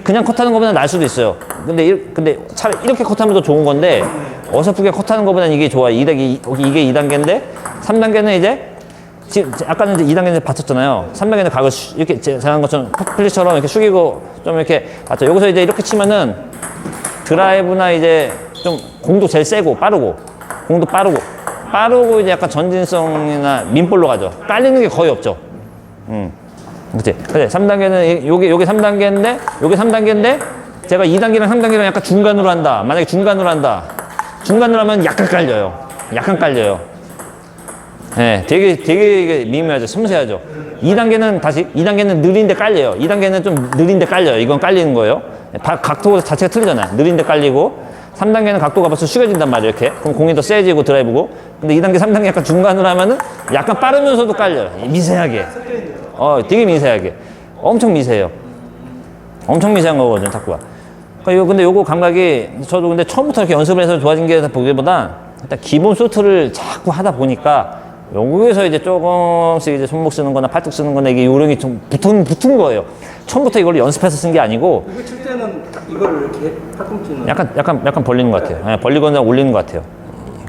[SPEAKER 1] 그냥 컷하는 것보다 나을 수도 있어요. 근데 차라리 이렇게 컷하면 더 좋은 건데 어설프게 컷하는 것보다는 이게 좋아요. 이게 2단계인데 3단계는 이제 아까는 이제 2단계는 받쳤잖아요. 3단계는 각을 이렇게 제가 한 것처럼 플리처럼 이렇게 숙이고 좀 이렇게 받죠. 여기서 이제 이렇게 치면은 드라이브나 이제 좀 공도 제일 세고 공도 빠르고 이제 약간 전진성이나 민볼로 가죠. 깔리는 게 거의 없죠. 그치? 그래, 3단계는, 요게 3단계인데, 제가 2단계랑 3단계랑 약간 중간으로 한다. 만약에 중간으로 하면 약간 깔려요. 되게 이게 미묘하죠. 섬세하죠. 2단계는 느린데 깔려요. 2단계는 좀 느린데 깔려요. 이건 깔리는 거예요. 각도 자체가 틀리잖아요. 느린데 깔리고, 3단계는 각도가 벌써 숙여진단 말이에요. 이렇게. 그럼 공이 더 세지고 드라이브고. 근데 2단계, 3단계 약간 중간으로 하면은 약간 빠르면서도 깔려요. 미세하게. 되게 미세하게. 엄청 미세해요. 엄청 미세한 거거든요, 탁구가. 근데 요거 감각이, 저도 근데 처음부터 이렇게 연습을 해서 좋아진 게 보기보다 일단 기본 쇼트를 자꾸 하다 보니까 여기서 이제 조금씩 이제 손목 쓰는 거나 팔뚝 쓰는 거나 이게 요령이 좀 붙은 거예요. 처음부터 이걸 연습해서 쓴 게 아니고
[SPEAKER 2] 이거 칠 때는 이걸 이렇게 팔꿈치는
[SPEAKER 1] 약간 벌리는 것 같아요. 예, 벌리거나 올리는 것 같아요.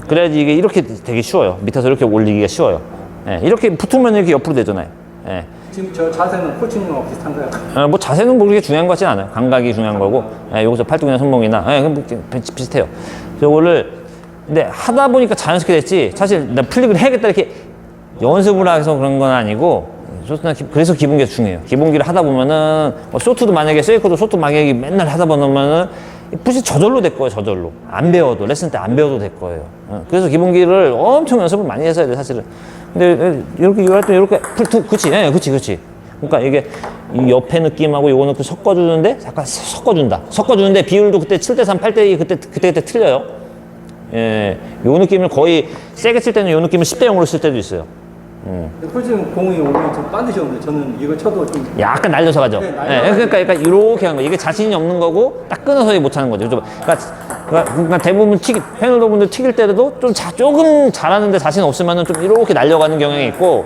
[SPEAKER 1] 그래야지 이게 이렇게 되게 쉬워요. 밑에서 이렇게 올리기가 쉬워요. 예, 이렇게 붙으면 이렇게 옆으로 되잖아요. 예.
[SPEAKER 2] 지금 저 자세는 코치님하고 비슷한가요?
[SPEAKER 1] 뭐 자세는 뭐 그렇게 중요한 것 같진 않아요. 감각이 중요한 거고, 예, 여기서 팔뚝이나 손목이나, 예, 뭐 비슷해요. 저거를, 근데 하다 보니까 자연스럽게 됐지, 사실 나 플릭을 해야겠다 이렇게 연습을 해서 그런 건 아니고, 그래서 기본기가 중요해요. 기본기를 하다 보면은, 뭐 쇼트도 만약에, 세이코도 쇼트 만약에 맨날 하다 보면은, 붓이 저절로 될 거예요, 저절로. 안 배워도, 레슨 때 안 배워도 될 거예요. 그래서 기본기를 엄청 연습을 많이 했어야 돼, 사실은. 근데 이렇게 할 때 이렇게 그치, 예, 그치. 그러니까 이게 이 옆에 느낌하고 요거 넣고 섞어주는데 잠깐 섞어주는데 비율도 그때 7대3, 8대2 그때 틀려요. 예, 요 느낌을 거의 세게 칠 때는 요 느낌을 10대0으로 쓸 때도 있어요.
[SPEAKER 2] 근데 코치님 공이 오면 좀 빠지셨는데 저는 이거 쳐도 좀
[SPEAKER 1] 약간 날려서 가죠.
[SPEAKER 2] 네,
[SPEAKER 1] 예, 그러니까 이렇게 하는 거. 이게 자신이 없는 거고 딱 끊어서 못 하는 거죠. 그러니까 대부분 패널러분들 튀길 때도 조금 잘하는데 자신 없으면은 좀 이렇게 날려가는 경향이 있고,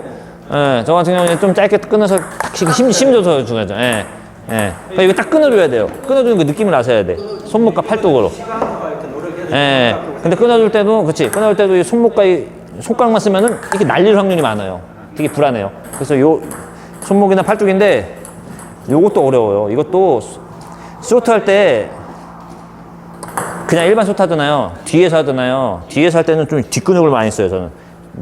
[SPEAKER 1] 예, 저 같은 경우는 좀 짧게 끊어서 딱 힘 줘서 주죠. 예, 예. 그러니까 이거 딱 끊어줘야 돼요. 끊어주는 그 느낌을 아셔야 돼. 손목과 팔뚝으로.
[SPEAKER 2] 시간과 이렇게 노력해서
[SPEAKER 1] 예. 근데 끊어줄 때도, 끊어줄 때도 이 손목과 이 손가락만 쓰면은 이렇게 날릴 확률이 많아요. 되게 불안해요. 그래서 요 손목이나 팔뚝인데 요것도 어려워요. 이것도 쇼트 할 때 그냥 일반 쇼트 하잖아요. 뒤에서 하잖아요. 뒤에서 할 때는 좀 뒷근육을 많이 써요, 저는.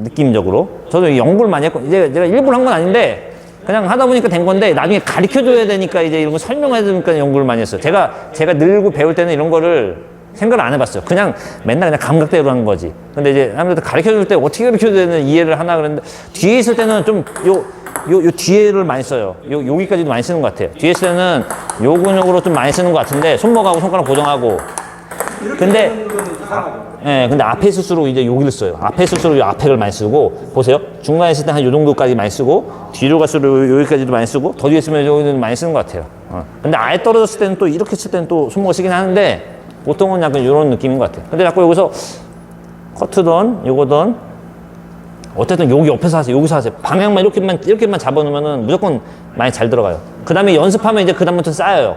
[SPEAKER 1] 느낌적으로. 저도 연구를 많이 했고, 이제 내가 일부러 한 건 아닌데 그냥 하다 보니까 된 건데 나중에 가르쳐 줘야 되니까 이제 이런 거 설명해 주니까 연구를 많이 했어요. 제가 늘고 배울 때는 이런 거를 생각을 안 해봤어요. 맨날 그냥 감각대로 한 거지. 근데 이제 아무래도 가르쳐 줄 때 어떻게 가르쳐 줘야 되는 이해를 하나 그랬는데 뒤에 있을 때는 좀 요 뒤에를 많이 써요. 여기까지도 많이 쓰는 것 같아요. 뒤에 있을 때는 요 근육으로 좀 많이 쓰는 것 같은데 손목하고 손가락 고정하고. 근데 근데 앞에 있을수록 이제 여기를 써요. 앞에 있을수록 이 앞에를 많이 쓰고, 보세요. 중간에 있을 때 한 요 정도까지 많이 쓰고, 뒤로 갈수록 여기까지도 많이 쓰고, 더 뒤에 있으면 여기도 많이 쓰는 것 같아요. 근데 아예 떨어졌을 때는 또 이렇게 칠 때는 또 손목을 쓰긴 하는데, 보통은 약간 이런 느낌인 것 같아요. 근데 자꾸 여기서 커트든, 요거든, 어쨌든 여기 옆에서 하세요. 여기서 하세요. 방향만 이렇게만 잡아놓으면은 무조건 많이 잘 들어가요. 그 다음에 연습하면 이제 그다음부터 쌓여요.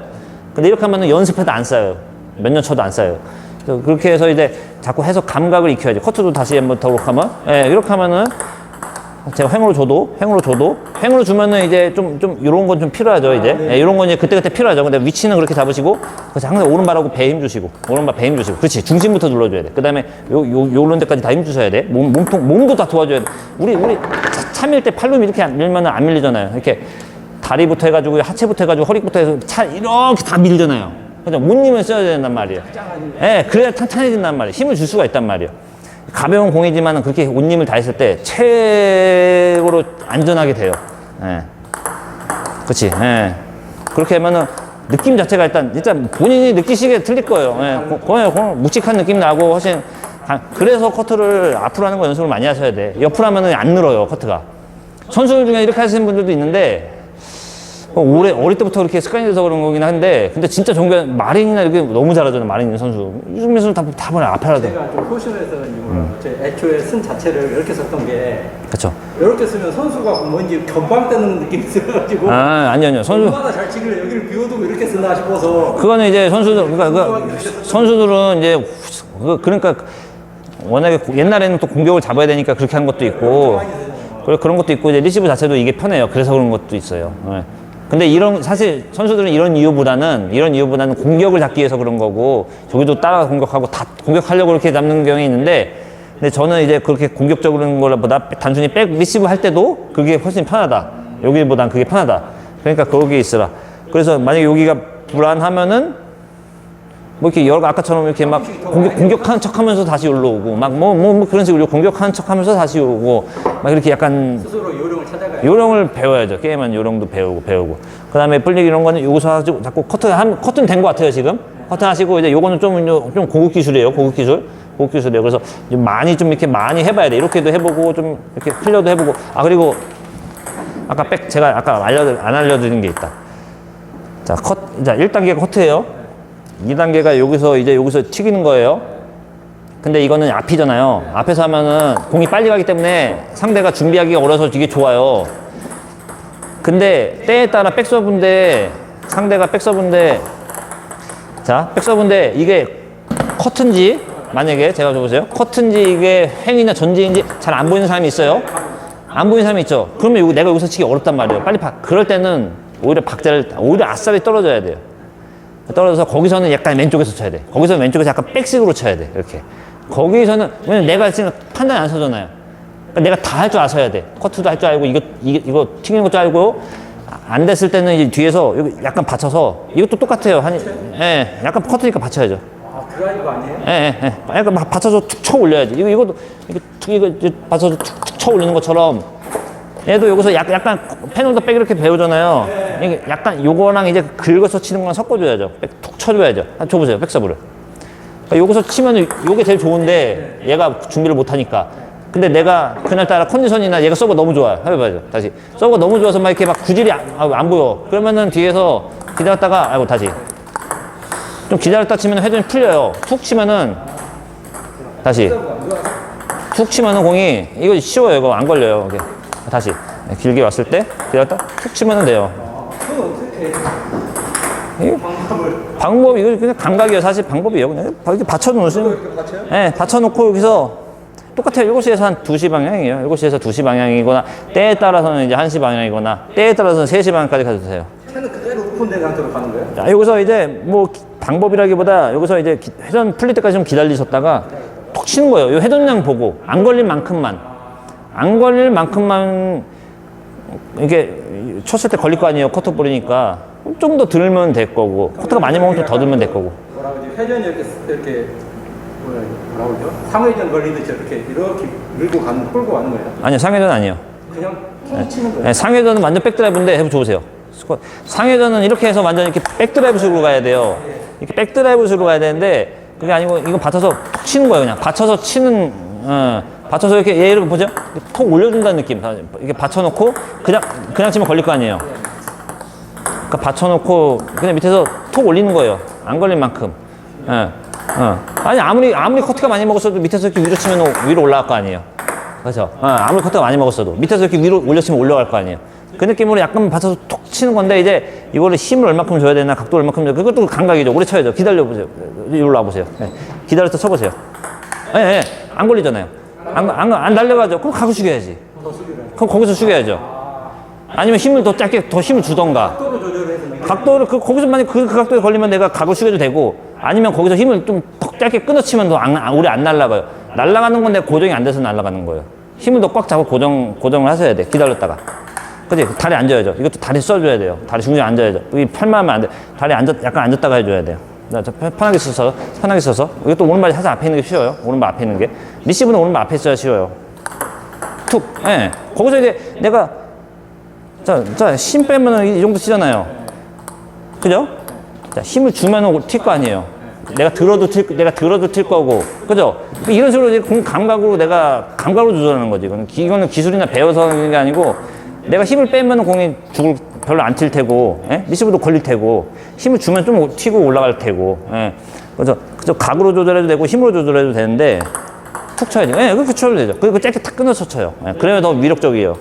[SPEAKER 1] 근데 이렇게 하면은 연습해도 안 쌓여요. 몇 년 쳐도 안 쌓여요. 그래서 그렇게 해서 이제 자꾸 해서 감각을 익혀야지. 커트도 다시 한번 더 그렇게 하면, 예, 이렇게 하면은 제가 횡으로 횡으로 주면은 이제 좀 이런 건 좀 필요하죠, 이제. 예, 이런 건 이제 그때그때 필요하죠. 근데 위치는 그렇게 잡으시고, 그래서 항상 오른발하고 배 힘 주시고, 그렇지. 중심부터 눌러줘야 돼. 그 다음에 요런 데까지 다 힘 주셔야 돼. 몸도 다 도와줘야 돼. 우리 참일 때 팔로 이렇게 밀면은 안 밀리잖아요. 이렇게 다리부터 해가지고, 하체부터 해가지고, 허리부터 해서 이렇게 다 밀잖아요. 그죠? 못 힘을 써야 된단 말이에요. 예, 그래야 탄탄해진단 말이에요. 힘을 줄 수가 있단 말이에요. 가벼운 공이지만 그렇게 온 힘을 다했을 때 최고로 안전하게 돼요. 예. 그치. 예. 그렇게 하면은 느낌 자체가 일단 본인이 느끼시기에 틀릴 거예요. 예. 묵직한 느낌 나고 훨씬. 그래서 커트를 앞으로 하는 거 연습을 많이 하셔야 돼. 옆으로 하면은 안 늘어요, 커트가. 선수들 중에 이렇게 하시는 분들도 있는데, 어릴 때부터 그렇게 습관이 돼서 그런 거긴 한데, 근데 진짜 마린이나 이렇게 너무 잘하잖아요, 마린 선수. 유승민 선수 다 보면 앞에 하라고.
[SPEAKER 2] 제가 좀 호신에서 제 애초에 쓴 자체를 이렇게 썼던 게,
[SPEAKER 1] 그쵸.
[SPEAKER 2] 이렇게 쓰면 선수가 뭔지 견방되는 느낌이 들어가지고,
[SPEAKER 1] 아니요.
[SPEAKER 2] 얼마나 잘 치길래 여기를 비워두고 이렇게 쓰나 싶어서.
[SPEAKER 1] 그거는 이제 선수들은 이제, 그러니까 워낙에 옛날에는 또 공격을 잡아야 되니까 그렇게 한 것도 있고, 그런 것도 있고, 이제 리시브 자체도 이게 편해요. 그래서 그런 것도 있어요. 네. 근데 사실 선수들은 이런 이유보다는 공격을 잡기 위해서 그런 거고, 저기도 따라가 공격하고 다 공격하려고 그렇게 잡는 경향이 있는데, 근데 저는 이제 그렇게 공격적으로 하는 것보다 단순히 백 리시브 할 때도 그게 훨씬 편하다. 여기보단 그게 편하다. 그러니까 거기에 있으라. 그래서 만약에 여기가 불안하면은 뭐 이렇게 아까처럼 이렇게 막 공격하는 척 하면서 다시 올라오고, 막 그런 식으로 공격하는 척 하면서 다시 오고, 막 이렇게 약간
[SPEAKER 2] 스스로 요령을 찾아가요.
[SPEAKER 1] 요령을 배워야죠. 게임은 요령도 배우고. 그 다음에 플릭 이런 거는 여기서 가지고 자꾸 커트는 된 것 같아요, 지금. 커트 하시고, 이제 요거는 좀 고급 기술이에요, 고급기술이에요. 그래서 많이 해봐야 돼. 이렇게도 해보고, 좀 이렇게 흘려도 해보고. 그리고 제가 안 알려드린 게 있다. 자, 1단계가 커트예요. 2단계가 여기서 튀기는 거예요. 근데 이거는 앞이잖아요. 앞에서 하면은 공이 빨리 가기 때문에 상대가 준비하기가 어려서 되게 좋아요. 근데 때에 따라 백서브인데 상대가 백서브인데 자 백서브인데 이게 커튼지 만약에 제가 줘보세요. 커튼지 이게 횡이나 전지인지 잘 안 보이는 사람이 있어요. 안 보이는 사람이 있죠. 그러면 내가 여기서 치기 어렵단 말이에요. 빨리 그럴 때는 오히려 오히려 아싸리 떨어져야 돼요. 떨어져서 거기서는 약간 왼쪽에서 쳐야 돼. 거기서는 왼쪽에서 약간 백식으로 쳐야 돼. 이렇게. 거기서는 왜냐면 내가 지금 판단이 안 서잖아요. 그러니까 내가 다 할 줄 아셔야 돼. 커트도 할 줄 알고 이거 튀기는 것도 알고 안 됐을 때는 이제 뒤에서 약간 받쳐서 이것도 똑같아요. 예, 약간 커트니까 받쳐야죠.
[SPEAKER 2] 아, 드라이브 아니에요?
[SPEAKER 1] 예. 약간 막 받쳐서 툭 쳐 올려야지. 이거 받쳐서 툭툭 쳐 올리는 것처럼 얘도 여기서 약간 패널도 백 이렇게 배우잖아요. 이게 약간 요거랑 이제 긁어서 치는 거랑 섞어줘야죠. 툭 쳐줘야죠. 한번 줘보세요. 백서브를. 그러니까 여기서 치면 요게 제일 좋은데 얘가 준비를 못 하니까. 근데 내가 그날따라 컨디션이나 얘가 서브가 너무 좋아요. 해봐야죠. 다시. 서브가 너무 좋아서 막 이렇게 막 구질이 안 보여. 그러면은 뒤에서 기다렸다가, 아이고, 다시. 좀 기다렸다 치면 회전이 풀려요. 툭 치면은, 다시. 툭 치면은 공이, 이거 쉬워요. 이거 안 걸려요. 이게. 다시. 길게 왔을 때, 기다렸다 툭 치면은 돼요. 방법이, 이거 그냥 감각이에요. 사실 방법이에요. 그냥 이렇게 받쳐놓으시면. 네, 받쳐놓고 여기서 똑같아요. 7시에서 한 2시 방향이에요. 7시에서 2시 방향이거나, 때에 따라서는 이제 1시 방향이거나, 때에 따라서는 3시 방향까지 가도 돼요.
[SPEAKER 2] 채는 그대로 오픈된 상태로 가는 거예요?
[SPEAKER 1] 자, 여기서 이제 뭐 방법이라기보다 여기서 이제 회전 풀릴 때까지 좀 기다리셨다가 톡 치는 거예요. 이 회전량 보고, 안 걸릴 만큼만. 안 걸릴 만큼만, 이게 쳤을 때 걸릴 거 아니에요. 커터볼이니까. 좀 더 들면 될 거고, 커터가 많이 먹으면 좀 더 들면 될 거고.
[SPEAKER 2] 뭐라고 하지? 회전이 이렇게 뭐라고 그러죠? 상회전 걸리듯이 이렇게 밀고 끌고 가는 거예요?
[SPEAKER 1] 아니요, 상회전 아니에요.
[SPEAKER 2] 그냥 퉁 치는 거예요?
[SPEAKER 1] 네, 상회전은 완전 백드라이브인데 해보 줘보세요. 상회전은 이렇게 해서 완전 이렇게 백드라이브 식으로 가야 돼요. 이렇게 백드라이브 식으로 가야 되는데 그게 아니고 이거 받쳐서 툭 치는 거예요. 그냥 받쳐서 치는, 받쳐서 이렇게 얘를 보죠? 톡 올려준다는 느낌. 이렇게 받쳐놓고 그냥 치면 걸릴 거 아니에요. 그러니까 받쳐놓고 그냥 밑에서 톡 올리는 거예요. 안 걸릴 만큼. 아니 아무리 커트가 많이 먹었어도 밑에서 이렇게 위로 치면 위로 올라갈 거 아니에요. 그렇죠? 아무리 커트가 많이 먹었어도 밑에서 이렇게 위로 올려치면 올라갈 거 아니에요. 그 느낌으로 약간 받쳐서 톡 치는 건데 이제 이거를 힘을 얼마큼 줘야 되나 각도 얼마큼 줘야 되나 그것도 감각이죠. 오래 쳐야죠. 기다려보세요. 이리로 와보세요. 기다려서 쳐보세요. 안 걸리잖아요. 안 날려가죠. 그럼 가고 숙여야지. 그럼 거기서 숙여야죠. 아니면 힘을 더 짧게 더 힘을 주던가. 각도를 거기서 만약 그 각도에 걸리면 내가 가고 숙여도 되고 아니면 거기서 힘을 좀 더 짧게 끊어치면 더 오래 안 날아가요. 날아가는 건데 고정이 안 돼서 날아가는 거예요. 힘을 더 꽉 잡고 고정을 하셔야 돼. 기다렸다가. 그치? 다리 앉아야죠. 이것도 다리 써줘야 돼요. 다리 중심에 앉아야죠. 여기 팔만 하면 안 돼. 다리 약간 앉았다가 해줘야 돼요. 편하게 서서. 이것도 오른발이 살짝 앞에 있는 게 쉬워요. 오른발 앞에 있는 게. 리시브는 오른발 앞에 있어야 쉬워요. 툭. 예. 거기서 이제 내가 힘 빼면은 이 정도 치잖아요. 그죠? 자, 힘을 주면은 튈 거 아니에요. 내가 들어도 튈 거고. 그죠? 이런 식으로 이제 감각으로 감각으로 조절하는 거지. 이거는 기술이나 배워서 하는 게 아니고 내가 힘을 빼면 공이 별로 안 튈 테고, 리시브도 걸릴 테고, 힘을 주면 좀 튀고 올라갈 테고, 그죠? 각으로 조절해도 되고, 힘으로 조절해도 되는데, 툭 쳐야지. 그렇게 쳐도 되죠. 그리고 짧게 탁 끊어서 쳐요. 그래야 더 위력적이에요.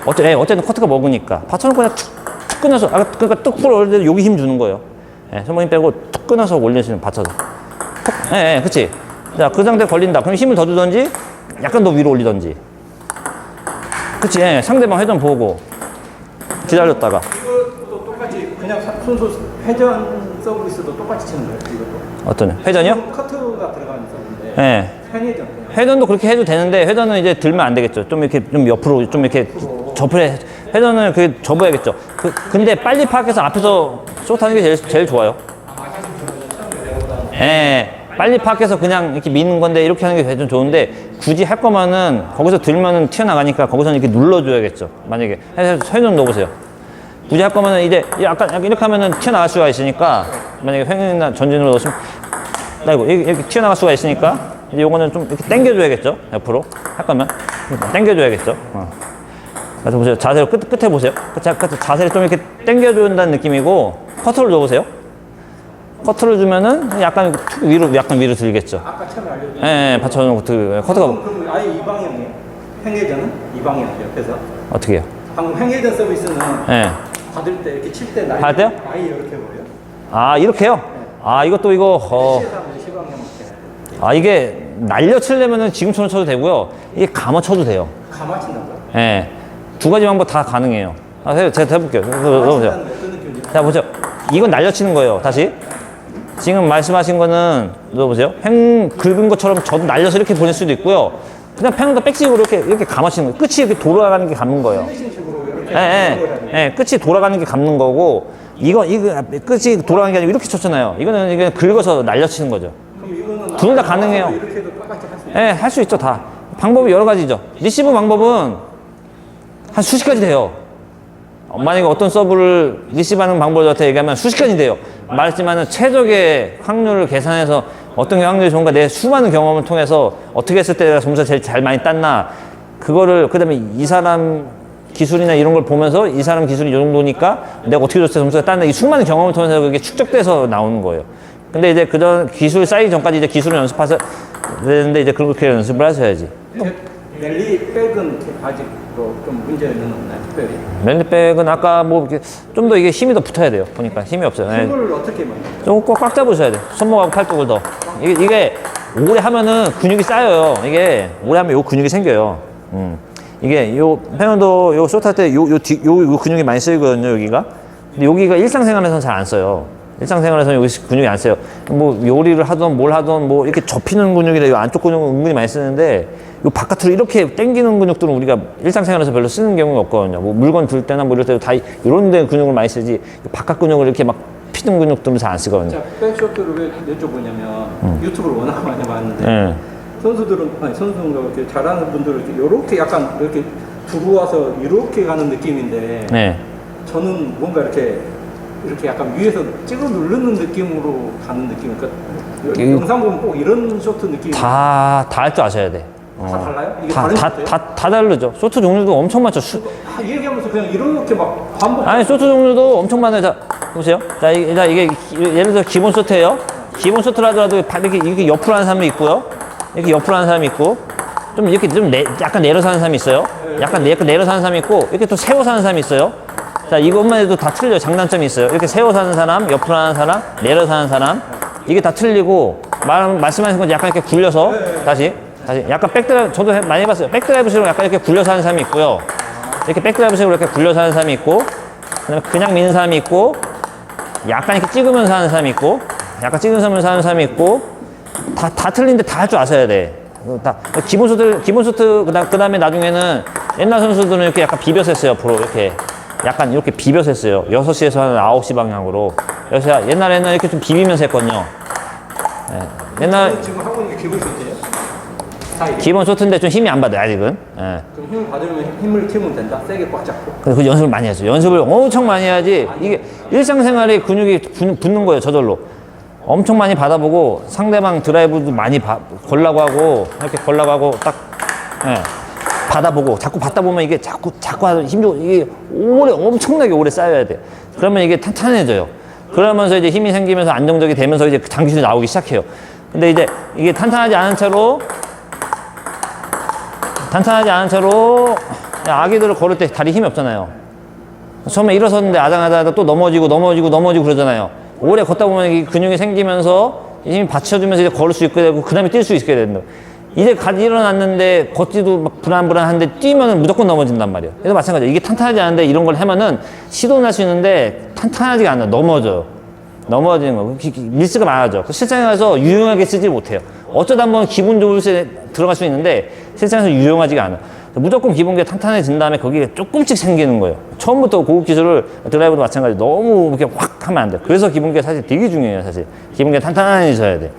[SPEAKER 1] 어쨌든 커트가 먹으니까. 받쳐놓고 그냥 툭 끊어서, 그러니까 뚝 풀어 올릴 때 여기 힘 주는 거예요. 손목 힘 빼고 툭 끊어서 올리시는, 받쳐서. 툭, 그치? 자, 그 상태에 걸린다. 그럼 힘을 더 주던지, 약간 더 위로 올리던지. 그치? 상대방 회전 보고. 기다렸다가.
[SPEAKER 2] 이것도 똑같이 그냥 순수 회전 서브리스도 똑같이 치는 거예요? 이것도?
[SPEAKER 1] 어떤 회전이요?
[SPEAKER 2] 커트가 들어가는 서브인데. 회전.
[SPEAKER 1] 회전도 그렇게 해도 되는데 회전은 이제 들면 안 되겠죠. 좀 이렇게 좀 옆으로 좀 이렇게 회전을 그게 접어야겠죠. 근데 빨리 파악해서 앞에서 숏하는 게 제일 좋아요. 빨리 파악해서 그냥 이렇게 미는 건데 이렇게 하는 게 좀 좋은데 굳이 할 거면은 거기서 들면은 튀어나가니까 거기서는 이렇게 눌러줘야겠죠. 만약에 회전 넣어보세요. 굳이 할 거면은 이제 약간 이렇게 하면은 튀어나갈 수가 있으니까 만약에 횡이나 전진으로 넣으시면 이렇게 튀어나갈 수가 있으니까 이제 요거는 좀 이렇게 당겨줘야겠죠. 옆으로 할 거면 당겨줘야겠죠. 그래서 보세요. 자세를 끝에 보세요. 자세를 좀 이렇게 당겨준다는 느낌이고 커트를 넣어보세요. 커트를 주면은 약간 툭 위로, 약간 위로 들겠죠.
[SPEAKER 2] 아까처럼 알려준.
[SPEAKER 1] 예, 예, 받쳐놓고 커트가
[SPEAKER 2] 그럼 아예 이 방향이에요. 행회전은 이 방향 옆에서.
[SPEAKER 1] 어떻게 해요?
[SPEAKER 2] 방금 행회전 서비스는
[SPEAKER 1] 예.
[SPEAKER 2] 받을 때 이렇게 칠 때 나이
[SPEAKER 1] 받을 때요?
[SPEAKER 2] 나이 이렇게 보여요.
[SPEAKER 1] 아, 이렇게요? 아, 이것도 이거,
[SPEAKER 2] 시에서 하면 시방향 이렇게
[SPEAKER 1] 아, 이게 날려 치려면은 지금처럼 쳐도 되고요. 이게 감아 쳐도 돼요.
[SPEAKER 2] 감아 친다고요?
[SPEAKER 1] 예. 두 가지 방법 다 가능해요. 아, 제가 해볼게요. 넣어보세요.
[SPEAKER 2] 어떤 느낌인지.
[SPEAKER 1] 자, 보세요. 이건 날려 치는 거예요. 다시. 지금 말씀하신 거는, 넣어보세요. 횡 긁은 것처럼 저도 날려서 이렇게 보낼 수도 있고요. 그냥 팽도 백식으로 이렇게 감아 치는 거예요. 끝이 이렇게 돌아가는 게 감는 거예요.
[SPEAKER 2] 식으로 이렇게.
[SPEAKER 1] 예, 예, 예. 끝이 돌아가는 게 감는 거고, 이거 끝이 돌아가는 게 아니고 이렇게 쳤잖아요. 이거는 그냥 긁어서 날려 치는 거죠.
[SPEAKER 2] 그럼 이거는
[SPEAKER 1] 둘 다 가능해요.
[SPEAKER 2] 이렇게 해도 똑같이 할 수 있어요.
[SPEAKER 1] 예, 할 수 있죠, 다. 방법이 여러 가지죠. 리시브 방법은 한 수십 가지 돼요. 만약에 어떤 서브를 리시브하는 방법을 저한테 얘기하면 수십 가지 돼요. 말했지만은 최적의 확률을 계산해서 어떤 게 확률이 좋은가 내 수많은 경험을 통해서 어떻게 했을 때 내가 점수가 제일 잘 많이 땄나 그거를 그다음에 이 사람 기술이나 이런 걸 보면서 이 사람 기술이 이 정도니까 내가 어떻게 줬을 때 점수가 땄나 이 수많은 경험을 통해서 그게 축적돼서 나오는 거예요. 근데 이제 그전 기술 쌓이기 전까지 이제 기술을 연습하셔야 되는데 이제 그렇게 연습을 하셔야지.
[SPEAKER 2] 랠리 백은 아직 좀 문제는 없나요? 특별히?
[SPEAKER 1] 랠리백은 아까 뭐 좀 더 이게 힘이 더 붙어야 돼요. 보니까 힘이 없어요. 네.
[SPEAKER 2] 힘을 어떻게 만들어요?
[SPEAKER 1] 좀 꼭 꽉 잡으셔야 돼. 손목하고 팔뚝을 더. 이게 오래 하면은 근육이 쌓여요. 이게 오래 하면 요 근육이 생겨요. 이게 요 페어도 요 쇼트 할 때 요 근육이 많이 쓰이거든요. 여기가. 근데 여기가 일상생활에서는 잘 안 써요. 일상생활에서는 여기 근육이 안 써요. 뭐 요리를 하던 뭘 하던 뭐 이렇게 접히는 근육이라 요 안쪽 근육은 은근히 많이 쓰는데 요 바깥으로 이렇게 당기는 근육들은 우리가 일상생활에서 별로 쓰는 경우가 없거든요. 뭐 물건 들 때나 뭐 이럴 때도 다 이런 데 근육을 많이 쓰지 바깥 근육을 이렇게 막 피는 근육들은 잘 안 쓰거든요.
[SPEAKER 2] 자, 백쇼트를 왜 여쭤보냐면 유튜브를 워낙 많이 봤는데
[SPEAKER 1] 네.
[SPEAKER 2] 선수들은 아니 선수가 이렇게 잘하는 분들은 이렇게 약간 이렇게 들어와서 이렇게 가는 느낌인데
[SPEAKER 1] 네.
[SPEAKER 2] 저는 뭔가 이렇게 약간 위에서 찍어 누르는 느낌으로 가는 느낌. 그러니까 영상 보면 꼭 이런 쇼트 느낌.
[SPEAKER 1] 다 할 줄 아셔야 돼.
[SPEAKER 2] 다 달라요? 이게 다른 쇼트예요?
[SPEAKER 1] 다 다르죠. 쇼트 종류도 엄청 많죠.
[SPEAKER 2] 얘기하면서 그냥 이렇게 막 반복.
[SPEAKER 1] 아니, 쇼트 종류도 엄청 많아요. 자, 보세요. 자, 이게 예를 들어 기본 쇼트예요. 기본 쇼트라 하더라도 이렇게 옆으로 하는 사람이 있고요. 이렇게 옆으로 하는 사람이 있고, 좀 이렇게 약간 내려서 하는 사람이 있어요. 약간 내려서 하는 사람이 있고, 이렇게 또 세워서 하는 사람이 있어요. 자, 이것만 해도 다 틀려요. 장단점이 있어요. 이렇게 세워서 하는 사람, 옆으로 하는 사람, 내려서 하는 사람. 이게 다 틀리고, 말씀하신 건 약간 이렇게 굴려서, 다시. 약간 백드라이브, 저도 많이 해봤어요. 백드라이브식으로 약간 이렇게 굴려서 하는 사람이 있고요. 이렇게 백드라이브식으로 이렇게 굴려서 하는 사람이 있고, 그다음에 그냥 미는 사람이 있고, 약간 이렇게 찍으면서 하는 사람이 있고, 약간 찍으면서 하는 사람이 있고, 다 틀린데 다 할 줄 아셔야 돼. 기본 쇼트, 그 다음에 나중에는 옛날 선수들은 이렇게 약간 비벼서 했어요. 앞으로 이렇게. 약간 이렇게 비벼서 했어요. 6시에서 한 9시 방향으로. 그래서 옛날에는 이렇게 좀 비비면서 했거든요. 네. 옛날
[SPEAKER 2] 지금 하고 있는 게 기본 쇼트예요?
[SPEAKER 1] 기본 쇼트인데 좀 힘이 안 받아요, 아직은. 네.
[SPEAKER 2] 그럼 힘을 받으면 힘을 키우면 된다. 세게 꽉 잡고.
[SPEAKER 1] 그래서 그 연습을 많이 했어요. 연습을 엄청 많이 해야지 이게 일상생활에 근육이 붙는 거예요, 저절로. 엄청 많이 받아보고 상대방 드라이브도 많이 걸라고 하고 이렇게 걸라고 하고 딱 받아보고 자꾸 받다 보면 이게 자꾸 힘주고 이게 엄청나게 오래 쌓여야 돼. 그러면 이게 탄탄해져요. 그러면서 이제 힘이 생기면서 안정적이 되면서 이제 장기술이 나오기 시작해요. 근데 이제 이게 탄탄하지 않은 채로 아기들을 걸을 때 다리 힘이 없잖아요. 처음에 일어섰는데 아장아장 또 넘어지고 그러잖아요. 오래 걷다 보면 이 근육이 생기면서 힘이 받쳐주면서 이제 걸을 수 있게 되고 그 다음에 뛸 수 있게 된다. 이제 일어났는데 걷지도 막 불안한데 뛰면은 무조건 넘어진단 말이에요. 그래서 마찬가지예요. 이게 탄탄하지 않은데 이런 걸 하면은 시도는 할 수 있는데 탄탄하지가 않아요. 넘어지는 거. 밀스가 많아져. 실장에 가서 유용하게 쓰지 못해요. 어쩌다 한번 기분 좋을 때 들어갈 수 있는데 실장에서 유용하지가 않아. 무조건 기본기가 탄탄해진 다음에 거기에 조금씩 생기는 거예요. 처음부터 고급 기술을 드라이브도 마찬가지 너무 이렇게 확 하면 안 돼. 그래서 기본기가 사실 되게 중요해요, 사실. 기본기가 탄탄해져야 돼.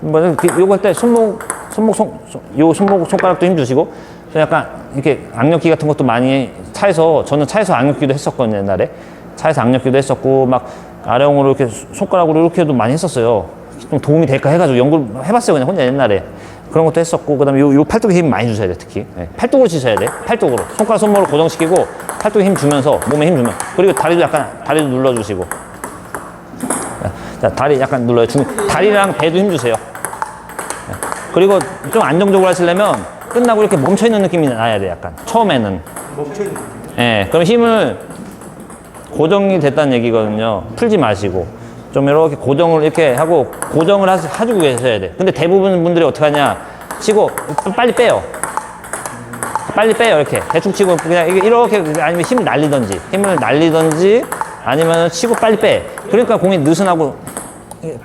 [SPEAKER 1] 요거 할 때 손가락도 힘 주시고, 약간 이렇게 악력기 같은 것도 많이 저는 차에서 악력기도 했었거든요, 옛날에. 차에서 악력기도 했었고, 막 아래용으로 이렇게 손가락으로 이렇게도 많이 했었어요. 좀 도움이 될까 해가지고 연구를 해봤어요, 그냥 혼자 옛날에. 그런 것도 했었고, 그 다음에 요 팔뚝에 힘 많이 주셔야 돼, 특히. 네. 팔뚝으로 치셔야 돼. 팔뚝으로. 손가락, 손목을 고정시키고, 팔뚝에 힘 주면서, 몸에 힘 주면. 그리고 다리도 눌러주시고. 자, 다리 약간 눌러요. 다리랑 배도 힘 주세요. 네. 그리고 좀 안정적으로 하시려면 끝나고 이렇게 멈춰있는 느낌이 나야 돼, 약간. 처음에는.
[SPEAKER 2] 멈춰있는 느낌.
[SPEAKER 1] 예, 그럼 힘을 고정이 됐다는 얘기거든요. 풀지 마시고. 좀 이렇게 고정을 이렇게 하고 고정을 해주고 계셔야 돼. 근데 대부분 분들이 어떻게 하냐. 치고 빨리 빼요. 빨리 빼요, 이렇게. 대충 치고 그냥 이렇게 아니면 힘을 날리던지 아니면 치고 빨리 빼. 그러니까 공이 느슨하고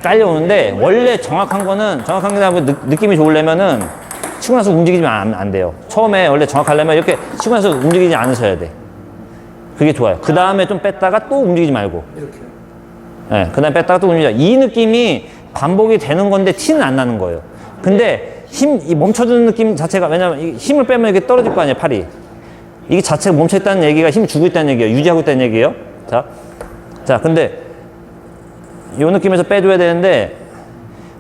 [SPEAKER 1] 깔려오는데 원래 정확한 게 다음에 느낌이 좋으려면은 치고 나서 움직이면 안 돼요. 처음에 원래 정확하려면 이렇게 치고 나서 움직이지 않으셔야 돼. 그게 좋아요. 그 다음에 좀 뺐다가 또 움직이지 말고.
[SPEAKER 2] 이렇게요.
[SPEAKER 1] 네, 그 다음에 뺐다가 또 움직이자. 이 느낌이 반복이 되는 건데 티는 안 나는 거예요. 근데 이 멈춰주는 느낌 자체가, 왜냐면 힘을 빼면 이게 떨어질 거 아니에요, 팔이. 이게 자체가 멈춰있다는 얘기가 힘을 주고 있다는 얘기예요. 유지하고 있다는 얘기예요. 자, 근데 이 느낌에서 빼줘야 되는데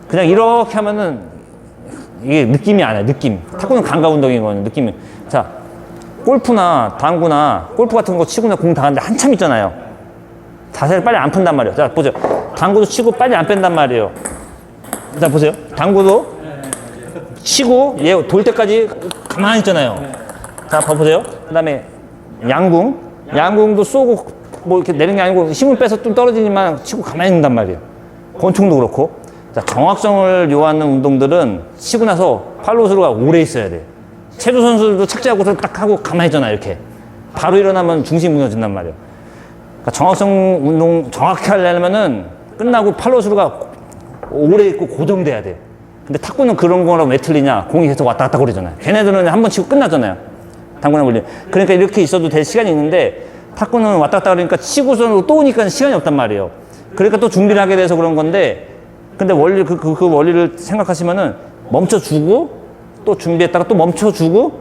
[SPEAKER 1] 그냥 이렇게 하면은 이게 느낌이 안 와요, 느낌. 탁구는 감각 운동이거든요, 느낌이. 자, 골프나 당구나 골프 같은 거 치고 공 다 가는데 한참 있잖아요. 자세를 빨리 안 푼단 말이에요. 자, 보세요. 당구도 치고 빨리 안 뺀단 말이에요. 자, 보세요. 당구도 치고 얘 돌 때까지 가만히 있잖아요. 자, 봐보세요. 그 다음에 양궁도 쏘고 뭐 이렇게 내는 게 아니고 힘을 빼서 좀 떨어지지만 치고 가만히 있는단 말이에요. 권총도 그렇고. 자, 정확성을 요하는 운동들은 치고 나서 팔로우스루가 오래 있어야 돼요. 체조 선수들도 착지하고서 딱 하고 가만히 있잖아요, 이렇게. 바로 일어나면 중심이 무너진단 말이에요. 그러니까 정확성 운동 정확히 하려면은 끝나고 팔로우스루가 오래 있고 고정돼야 돼요. 근데 탁구는 그런 거랑 왜 틀리냐? 공이 계속 왔다 갔다 거리잖아요. 걔네들은 한 번 치고 끝나잖아요. 당구나 물리. 그러니까 이렇게 있어도 될 시간이 있는데 탁구는 왔다 갔다 그러니까 치고서 또 오니까 시간이 없단 말이에요. 그러니까 또 준비를 하게 돼서 그런 건데, 근데 원리, 그 원리를 생각하시면은 멈춰주고 또 준비했다가 또 멈춰주고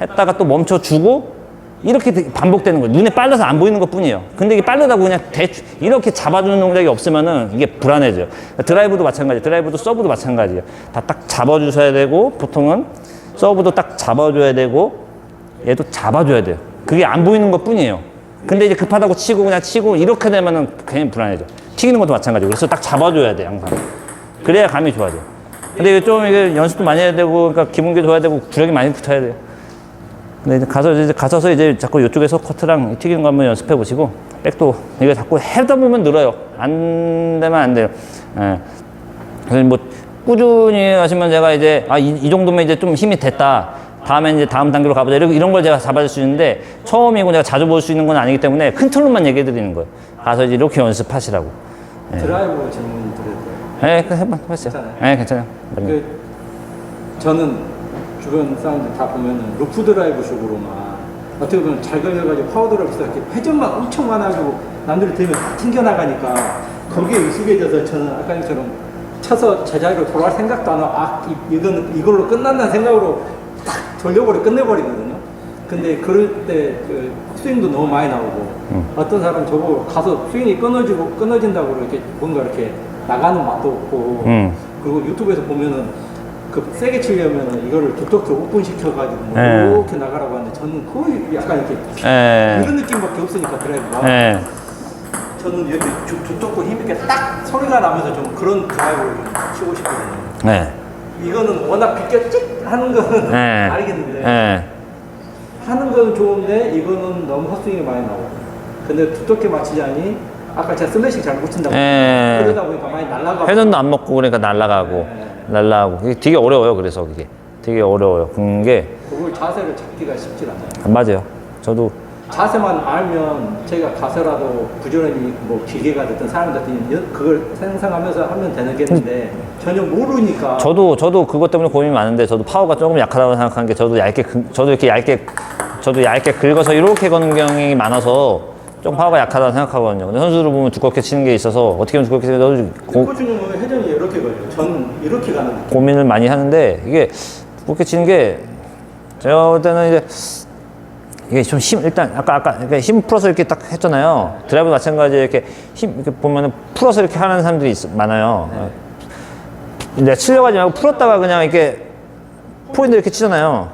[SPEAKER 1] 했다가 또 멈춰주고 이렇게 반복되는 거예요. 눈에 빨라서 안 보이는 것 뿐이에요. 근데 이게 빠르다고 그냥 대충 이렇게 잡아주는 동작이 없으면은 이게 불안해져요. 드라이브도 마찬가지예요. 드라이브도 서브도 마찬가지예요. 다 딱 잡아주셔야 되고, 보통은 서브도 딱 잡아줘야 되고, 얘도 잡아줘야 돼요. 그게 안 보이는 것 뿐이에요. 근데 이제 급하다고 치고 그냥 치고 이렇게 되면은 괜히 불안해져. 튀기는 것도 마찬가지고. 그래서 딱 잡아줘야 돼, 항상. 그래야 감이 좋아져. 근데 이게 좀 이게 연습도 많이 해야 되고, 그러니까 기본기 좋아야 되고, 구력이 많이 붙어야 돼요. 근데 이제 가셔서 이제 자꾸 이쪽에서 커트랑 튀기는 거 한번 연습해 보시고, 백도 이거 자꾸 해다 보면 늘어요. 안 되면 안 돼요. 예. 그래서 뭐 꾸준히 하시면 제가 이제 이 정도면 이제 좀 힘이 됐다. 다음에 이제 다음 단계로 가보자. 이런 걸 제가 잡아줄 수 있는데, 처음이고 내가 자주 볼 수 있는 건 아니기 때문에 큰 틀로만 얘기해 드리는 거예요. 가서 이제 이렇게 연습하시라고. 예.
[SPEAKER 2] 드라이브 질문 드려도 돼요?
[SPEAKER 1] 예, 해봤어요. 예, 괜찮아요.
[SPEAKER 2] 저는 주변 사람들 다 보면은 루프 드라이브 식으로만 어떻게 보면 잘 걸려가지고 파워 드라이브 서 이렇게 회전만 엄청 많아가지고 남들이 들면 다 튕겨나가니까 거기에 익숙해져서 저는 아까처럼 쳐서 제자리로 돌아갈 생각도 안 하고 이걸로 끝난다는 생각으로 딱 돌려버려 끝내버리거든요. 근데 그럴 때 그 스윙도 너무 많이 나오고 어떤 사람 저보고 가서 스윙이 끊어진다고 이렇게 뭔가 이렇게 나가는 맛도 없고 그리고 유튜브에서 보면은 그 세게 치려면 이거를 툭툭툭 오픈시켜가지고 뭐 이렇게 나가라고 하는데 저는 거의 약간 이렇게 이런 느낌밖에 없으니까 드라이브가 저는 이렇게 툭툭 힘있게 딱 소리가 나면서 좀 그런 드라이브를 치고 싶거든요. 이거는 워낙 비껴 찍 하는 거는 알겠는데 하는 건 좋은데 이거는 너무 헛스윙이 많이 나오고 근데 두텁게 맞히자니 아까 제가 슬래식 잘 못 친다고 그러다 보니까 많이 날아가고
[SPEAKER 1] 회전도 안 먹고 그러니까 날아가고 날아가고 그게 되게 어려워요. 그래서 그게 되게 어려워요. 그게
[SPEAKER 2] 그걸 자세를 잡기가 쉽지 않아요.
[SPEAKER 1] 맞아요. 저도
[SPEAKER 2] 자세만 알면 제가 가서라도 부지런히 뭐 기계가 됐든 사람 됐든 그걸 생성하면서 하면 되겠는데 전혀 모르니까
[SPEAKER 1] 저도 그것 때문에 고민이 많은데 저도 파워가 조금 약하다고 생각하는 게 저도 이렇게 얇게 긁어서 이렇게 거는 경향이 많아서 좀 파워가 약하다고 생각하거든요. 근데 선수들 보면 두껍게 치는 게 있어서 어떻게 하면 두껍게 치는
[SPEAKER 2] 코치는 회전이 이렇게 걸려요. 저는 이렇게 가는 느낌.
[SPEAKER 1] 고민을 많이 하는데 이게 두껍게 치는 게 제가 볼 때는 이제 이게 좀 일단 아까 이렇게 힘 풀어서 이렇게 딱 했잖아요. 드라이브 마찬가지 이렇게 힘 이렇게 보면은 풀어서 이렇게 하는 사람들이 많아요. 내가 치려고 하지 말고 풀었다가 그냥 이렇게 포인트 이렇게 치잖아요.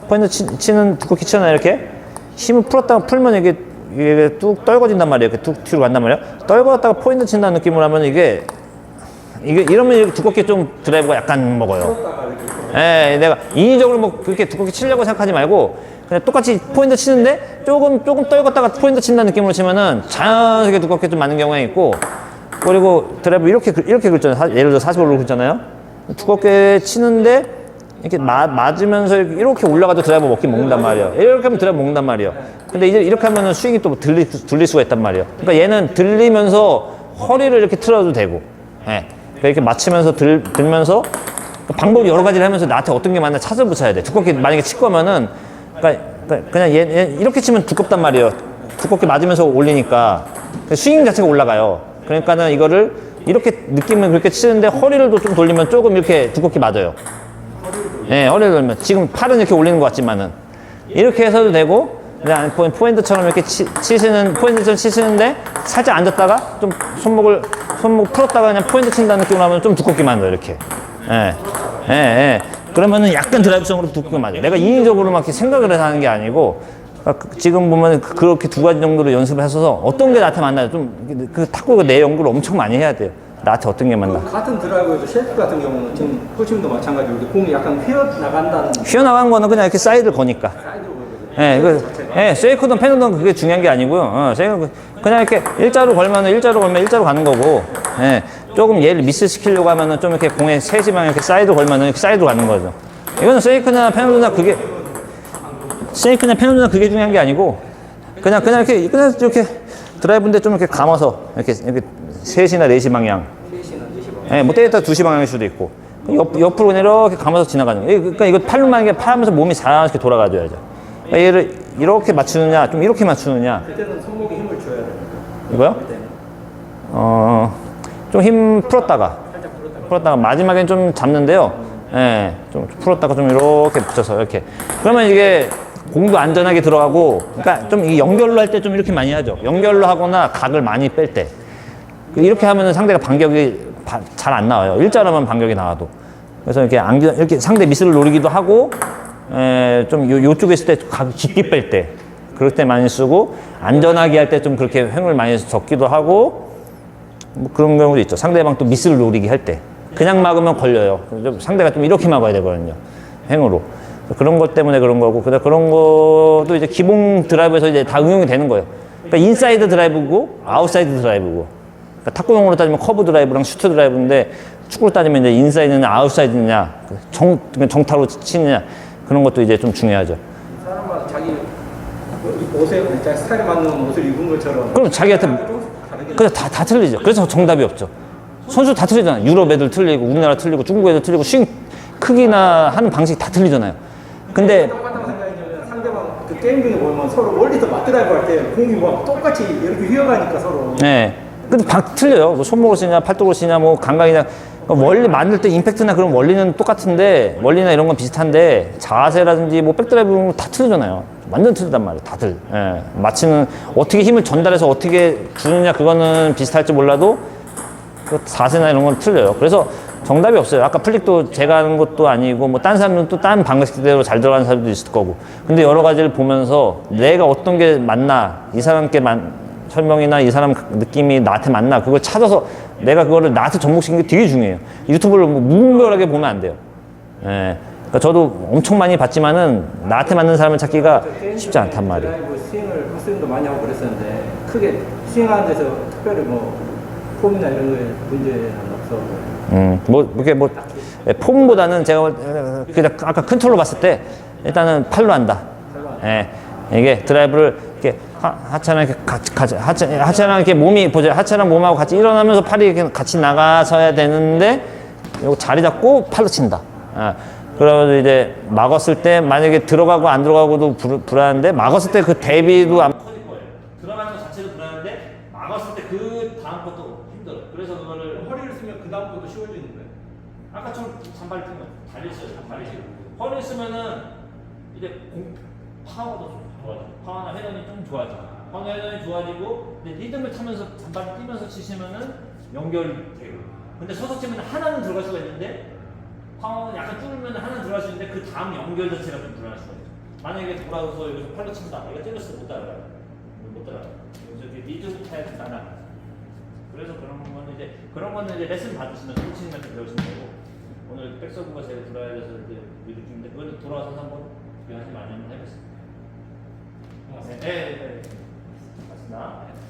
[SPEAKER 1] 포인트 치는 두껍게 치잖아요. 이렇게 힘을 풀었다가 풀면 이게 이게 뚝 떨궈진단 말이에요. 이렇게 뚝 뒤로 간단 말이에요. 떨궈졌다가 포인트 친다는 느낌으로 하면 이게 이러면 이렇게 두껍게 좀 드라이브가 약간 먹어요. 예, 내가 인위적으로 뭐 그렇게 두껍게 치려고 생각하지 말고 그냥 똑같이 포인트 치는데 조금 떨궜다가 포인트 친다는 느낌으로 치면은 자연스럽게 두껍게 좀 맞는 경우가 있고, 그리고 드라이브 이렇게 긁잖아요. 예를 들어 45로 긁잖아요. 두껍게 치는데 이렇게 맞으면서 이렇게 올라가도 드라이브 먹는단 말이에요. 이렇게 하면 드라이브 먹는단 말이에요. 근데 이제 이렇게 하면은 스윙이 또 들릴 수가 있단 말이에요. 그러니까 얘는 들리면서 허리를 이렇게 틀어도 되고, 예. 그러니까 이렇게 맞추면서 들면서 방법이 여러 가지를 하면서 나한테 어떤 게 맞나 찾아붙여야 돼. 두껍게 만약에 칠 거면은, 그러니까 그냥 얘 이렇게 치면 두껍단 말이에요. 두껍게 맞으면서 올리니까 스윙 자체가 올라가요. 그러니까는 이거를 이렇게 느낌을 그렇게 치는데 허리를 좀 돌리면 조금 이렇게 두껍게 맞아요. 예, 허리를 돌리면 지금 팔은 이렇게 올리는 것 같지만은 이렇게 해서도 되고, 그냥 포인트처럼 이렇게 포인트처럼 치시는데 살짝 앉았다가 좀 손목 풀었다가 그냥 포인트 친다는 느낌으로 하면 좀 두껍게 맞아요. 이렇게. 예, 예, 예. 그러면은 약간 드라이브성으로 두껍게 맞아요. 내가 인위적으로 막 이렇게 생각을 해서 하는 게 아니고, 지금 보면 그렇게 두 가지 정도로 연습을 해서 어떤 게 나한테 맞나요? 좀 그 탁구 내 연구를 엄청 많이 해야 돼요. 나한테 어떤 게 맞나?
[SPEAKER 2] 같은 드라이브에도 셰프 같은 경우는 지금 코치님도 마찬가지로 공이 약간 휘어나간다는.
[SPEAKER 1] 휘어나간 거는 그냥 이렇게 사이드를 거니까. 예, 세이크든 패너든 그게 중요한 게 아니고요. 그냥 이렇게 일자로 걸면 일자로 가는 거고, 예, 조금 얘를 미스 시키려고 하면은 좀 이렇게 공에 세지만 이렇게 사이드 걸면은 이렇게 사이드로 가는 거죠. 이거는 세이크나 패너드나 그게 중요한 게 아니고, 그냥 이렇게 드라이브인데 좀 이렇게 감아서 이렇게 3시나 4시 방향. 예, 뭐 때렸다 2시 방향일 수도 있고. 옆으로 그냥 이렇게 감아서 지나가는 거예요. 그러니까 이거 팔로만 파하면서 몸이 자연스럽게 돌아가줘야죠. 그러니까 얘를 이렇게 맞추느냐, 좀 이렇게 맞추느냐.
[SPEAKER 2] 그때는 손목에 힘을 줘야 돼요.
[SPEAKER 1] 이거요? 좀 힘 풀었다가 마지막엔 좀 잡는데요. 예, 좀 풀었다가 좀 이렇게 붙여서 이렇게. 그러면 이게 공도 안전하게 들어가고, 그러니까 좀 이 연결로 할 때 좀 이렇게 많이 하죠. 연결로 하거나 각을 많이 뺄 때. 이렇게 하면은 상대가 반격이 잘 안 나와요. 일자로만 반격이 나와도. 그래서 이렇게 상대 미스를 노리기도 하고, 좀 요쪽에 있을 때 각 깊게 뺄 때. 그럴 때 많이 쓰고, 안전하게 할 때 좀 그렇게 횡을 많이 적기도 하고, 뭐 그런 경우도 있죠. 상대방 또 미스를 노리기 할 때. 그냥 막으면 걸려요. 상대가 좀 이렇게 막아야 되거든요. 횡으로. 그런 것 때문에 그런 거고, 그런 것도 이제 기본 드라이브에서 이제 다 응용이 되는 거예요. 그러니까 인사이드 드라이브고, 아웃사이드 드라이브고. 그러니까 탁구용으로 따지면 커브 드라이브랑 슈트 드라이브인데, 축구로 따지면 이제 인사이드냐, 아웃사이드냐, 정타로 치느냐, 그런 것도 이제 좀 중요하죠.
[SPEAKER 2] 사람마다 자기 옷에 스타일에 맞는 옷을 입은 것처럼.
[SPEAKER 1] 그럼 자기한테, 그래서 다 틀리죠. 그래서 정답이 없죠. 선수 다 틀리잖아요. 유럽 애들 틀리고, 우리나라 틀리고, 중국 애들 틀리고, 스윙 크기나 하는 방식이 다 틀리잖아요. 근데
[SPEAKER 2] 똑같다고 생각하면 상대방 그 게임 중에 보면 서로 멀리서 맞드라이브 할 때 공이 뭐 똑같이 이렇게 휘어가니까 서로.
[SPEAKER 1] 네. 근데 틀려요. 뭐 손목을 쓰냐, 팔뚝을 쓰냐, 뭐 감각이냐. 원리 만들 때 임팩트나 그런 원리는 똑같은데, 원리나 이런 건 비슷한데, 자세라든지 뭐 백드라이브 다 틀리잖아요. 완전 틀리단 말이에요. 다들. 예. 맞히는, 어떻게 힘을 전달해서 어떻게 주느냐, 그거는 비슷할지 몰라도, 그 자세나 이런 건 틀려요. 그래서 정답이 없어요. 아까 플릭도 제가 하는 것도 아니고, 뭐, 딴 사람은 또 딴 방식대로 잘 들어가는 사람도 있을 거고. 근데 여러 가지를 보면서 내가 어떤 게 맞나, 이 사람께 설명이나 이 사람 느낌이 나한테 맞나, 그걸 찾아서 내가 그거를 나한테 접목시키는 게 되게 중요해요. 유튜브를 뭐 무분별하게 보면 안 돼요. 예. 그러니까 저도 엄청 많이 봤지만은 나한테 맞는 사람을 찾기가 쉽지 않단 말이에요.
[SPEAKER 2] 드라이브 스윙을 헛스윙도 많이 하고 그랬었는데, 크게 스윙하는 데서 특별히 뭐, 폼이나 이런 거에 문제는 없어.
[SPEAKER 1] 이게 폼보다는 제가 그냥 아까 컨트롤로 봤을 때 일단은 팔로 한다. 예. 이게 드라이브를 이렇게 하체랑 이렇게 하체랑 이렇게 몸이 보자. 하체랑 몸하고 같이 일어나면서 팔이 이렇게 같이 나가서야 되는데, 요거 자리 잡고 팔로 친다. 예. 그래서 이제 막았을 때 만약에 들어가고 안 들어가고도 불안한데, 막았을 때 그 대비도 안 커질 거예요. 들어가는 것 자체도 불안한데, 막았을 때 그 다음 것도 힘들어. 그래서 그거를
[SPEAKER 2] 허리를 쓰면 그 다음 것도 쉬워지는 거예요.
[SPEAKER 1] 아까처럼 잔발이 뜬 거예요. 다리를 써요. 잔발이 쓰고. 허리를 쓰면은 이제 파워도 좀 좋아져. 파워나 회전이 좀 좋아져. 파워나 회전이 좋아지고, 근데 리듬을 타면서 잔발을 뛰면서 치시면은 연결이 되고. 근데 서서 치면 하나는 들어갈 수가 있는데, 파워는 약간 줄으면 하나는 들어갈 수 있는데, 그 다음 연결 자체가 좀 불안할 수가 있죠. 만약에 돌아서 여기서 팔로 친다. 내가 때렸어. 못 따라가요. 못
[SPEAKER 3] 꽂더라고요. 그래서 이게 리드부터 해야 된다. 그래서 그런 거는 이제 레슨 받으시면서 코치님한테 배우시면 되고, 오늘 백서브가 제가 들어야 돼서 이제 느낌인데, 그거는 돌아와서 한번 하지 많이 한번 해보겠습니다. 네, 맞습니다.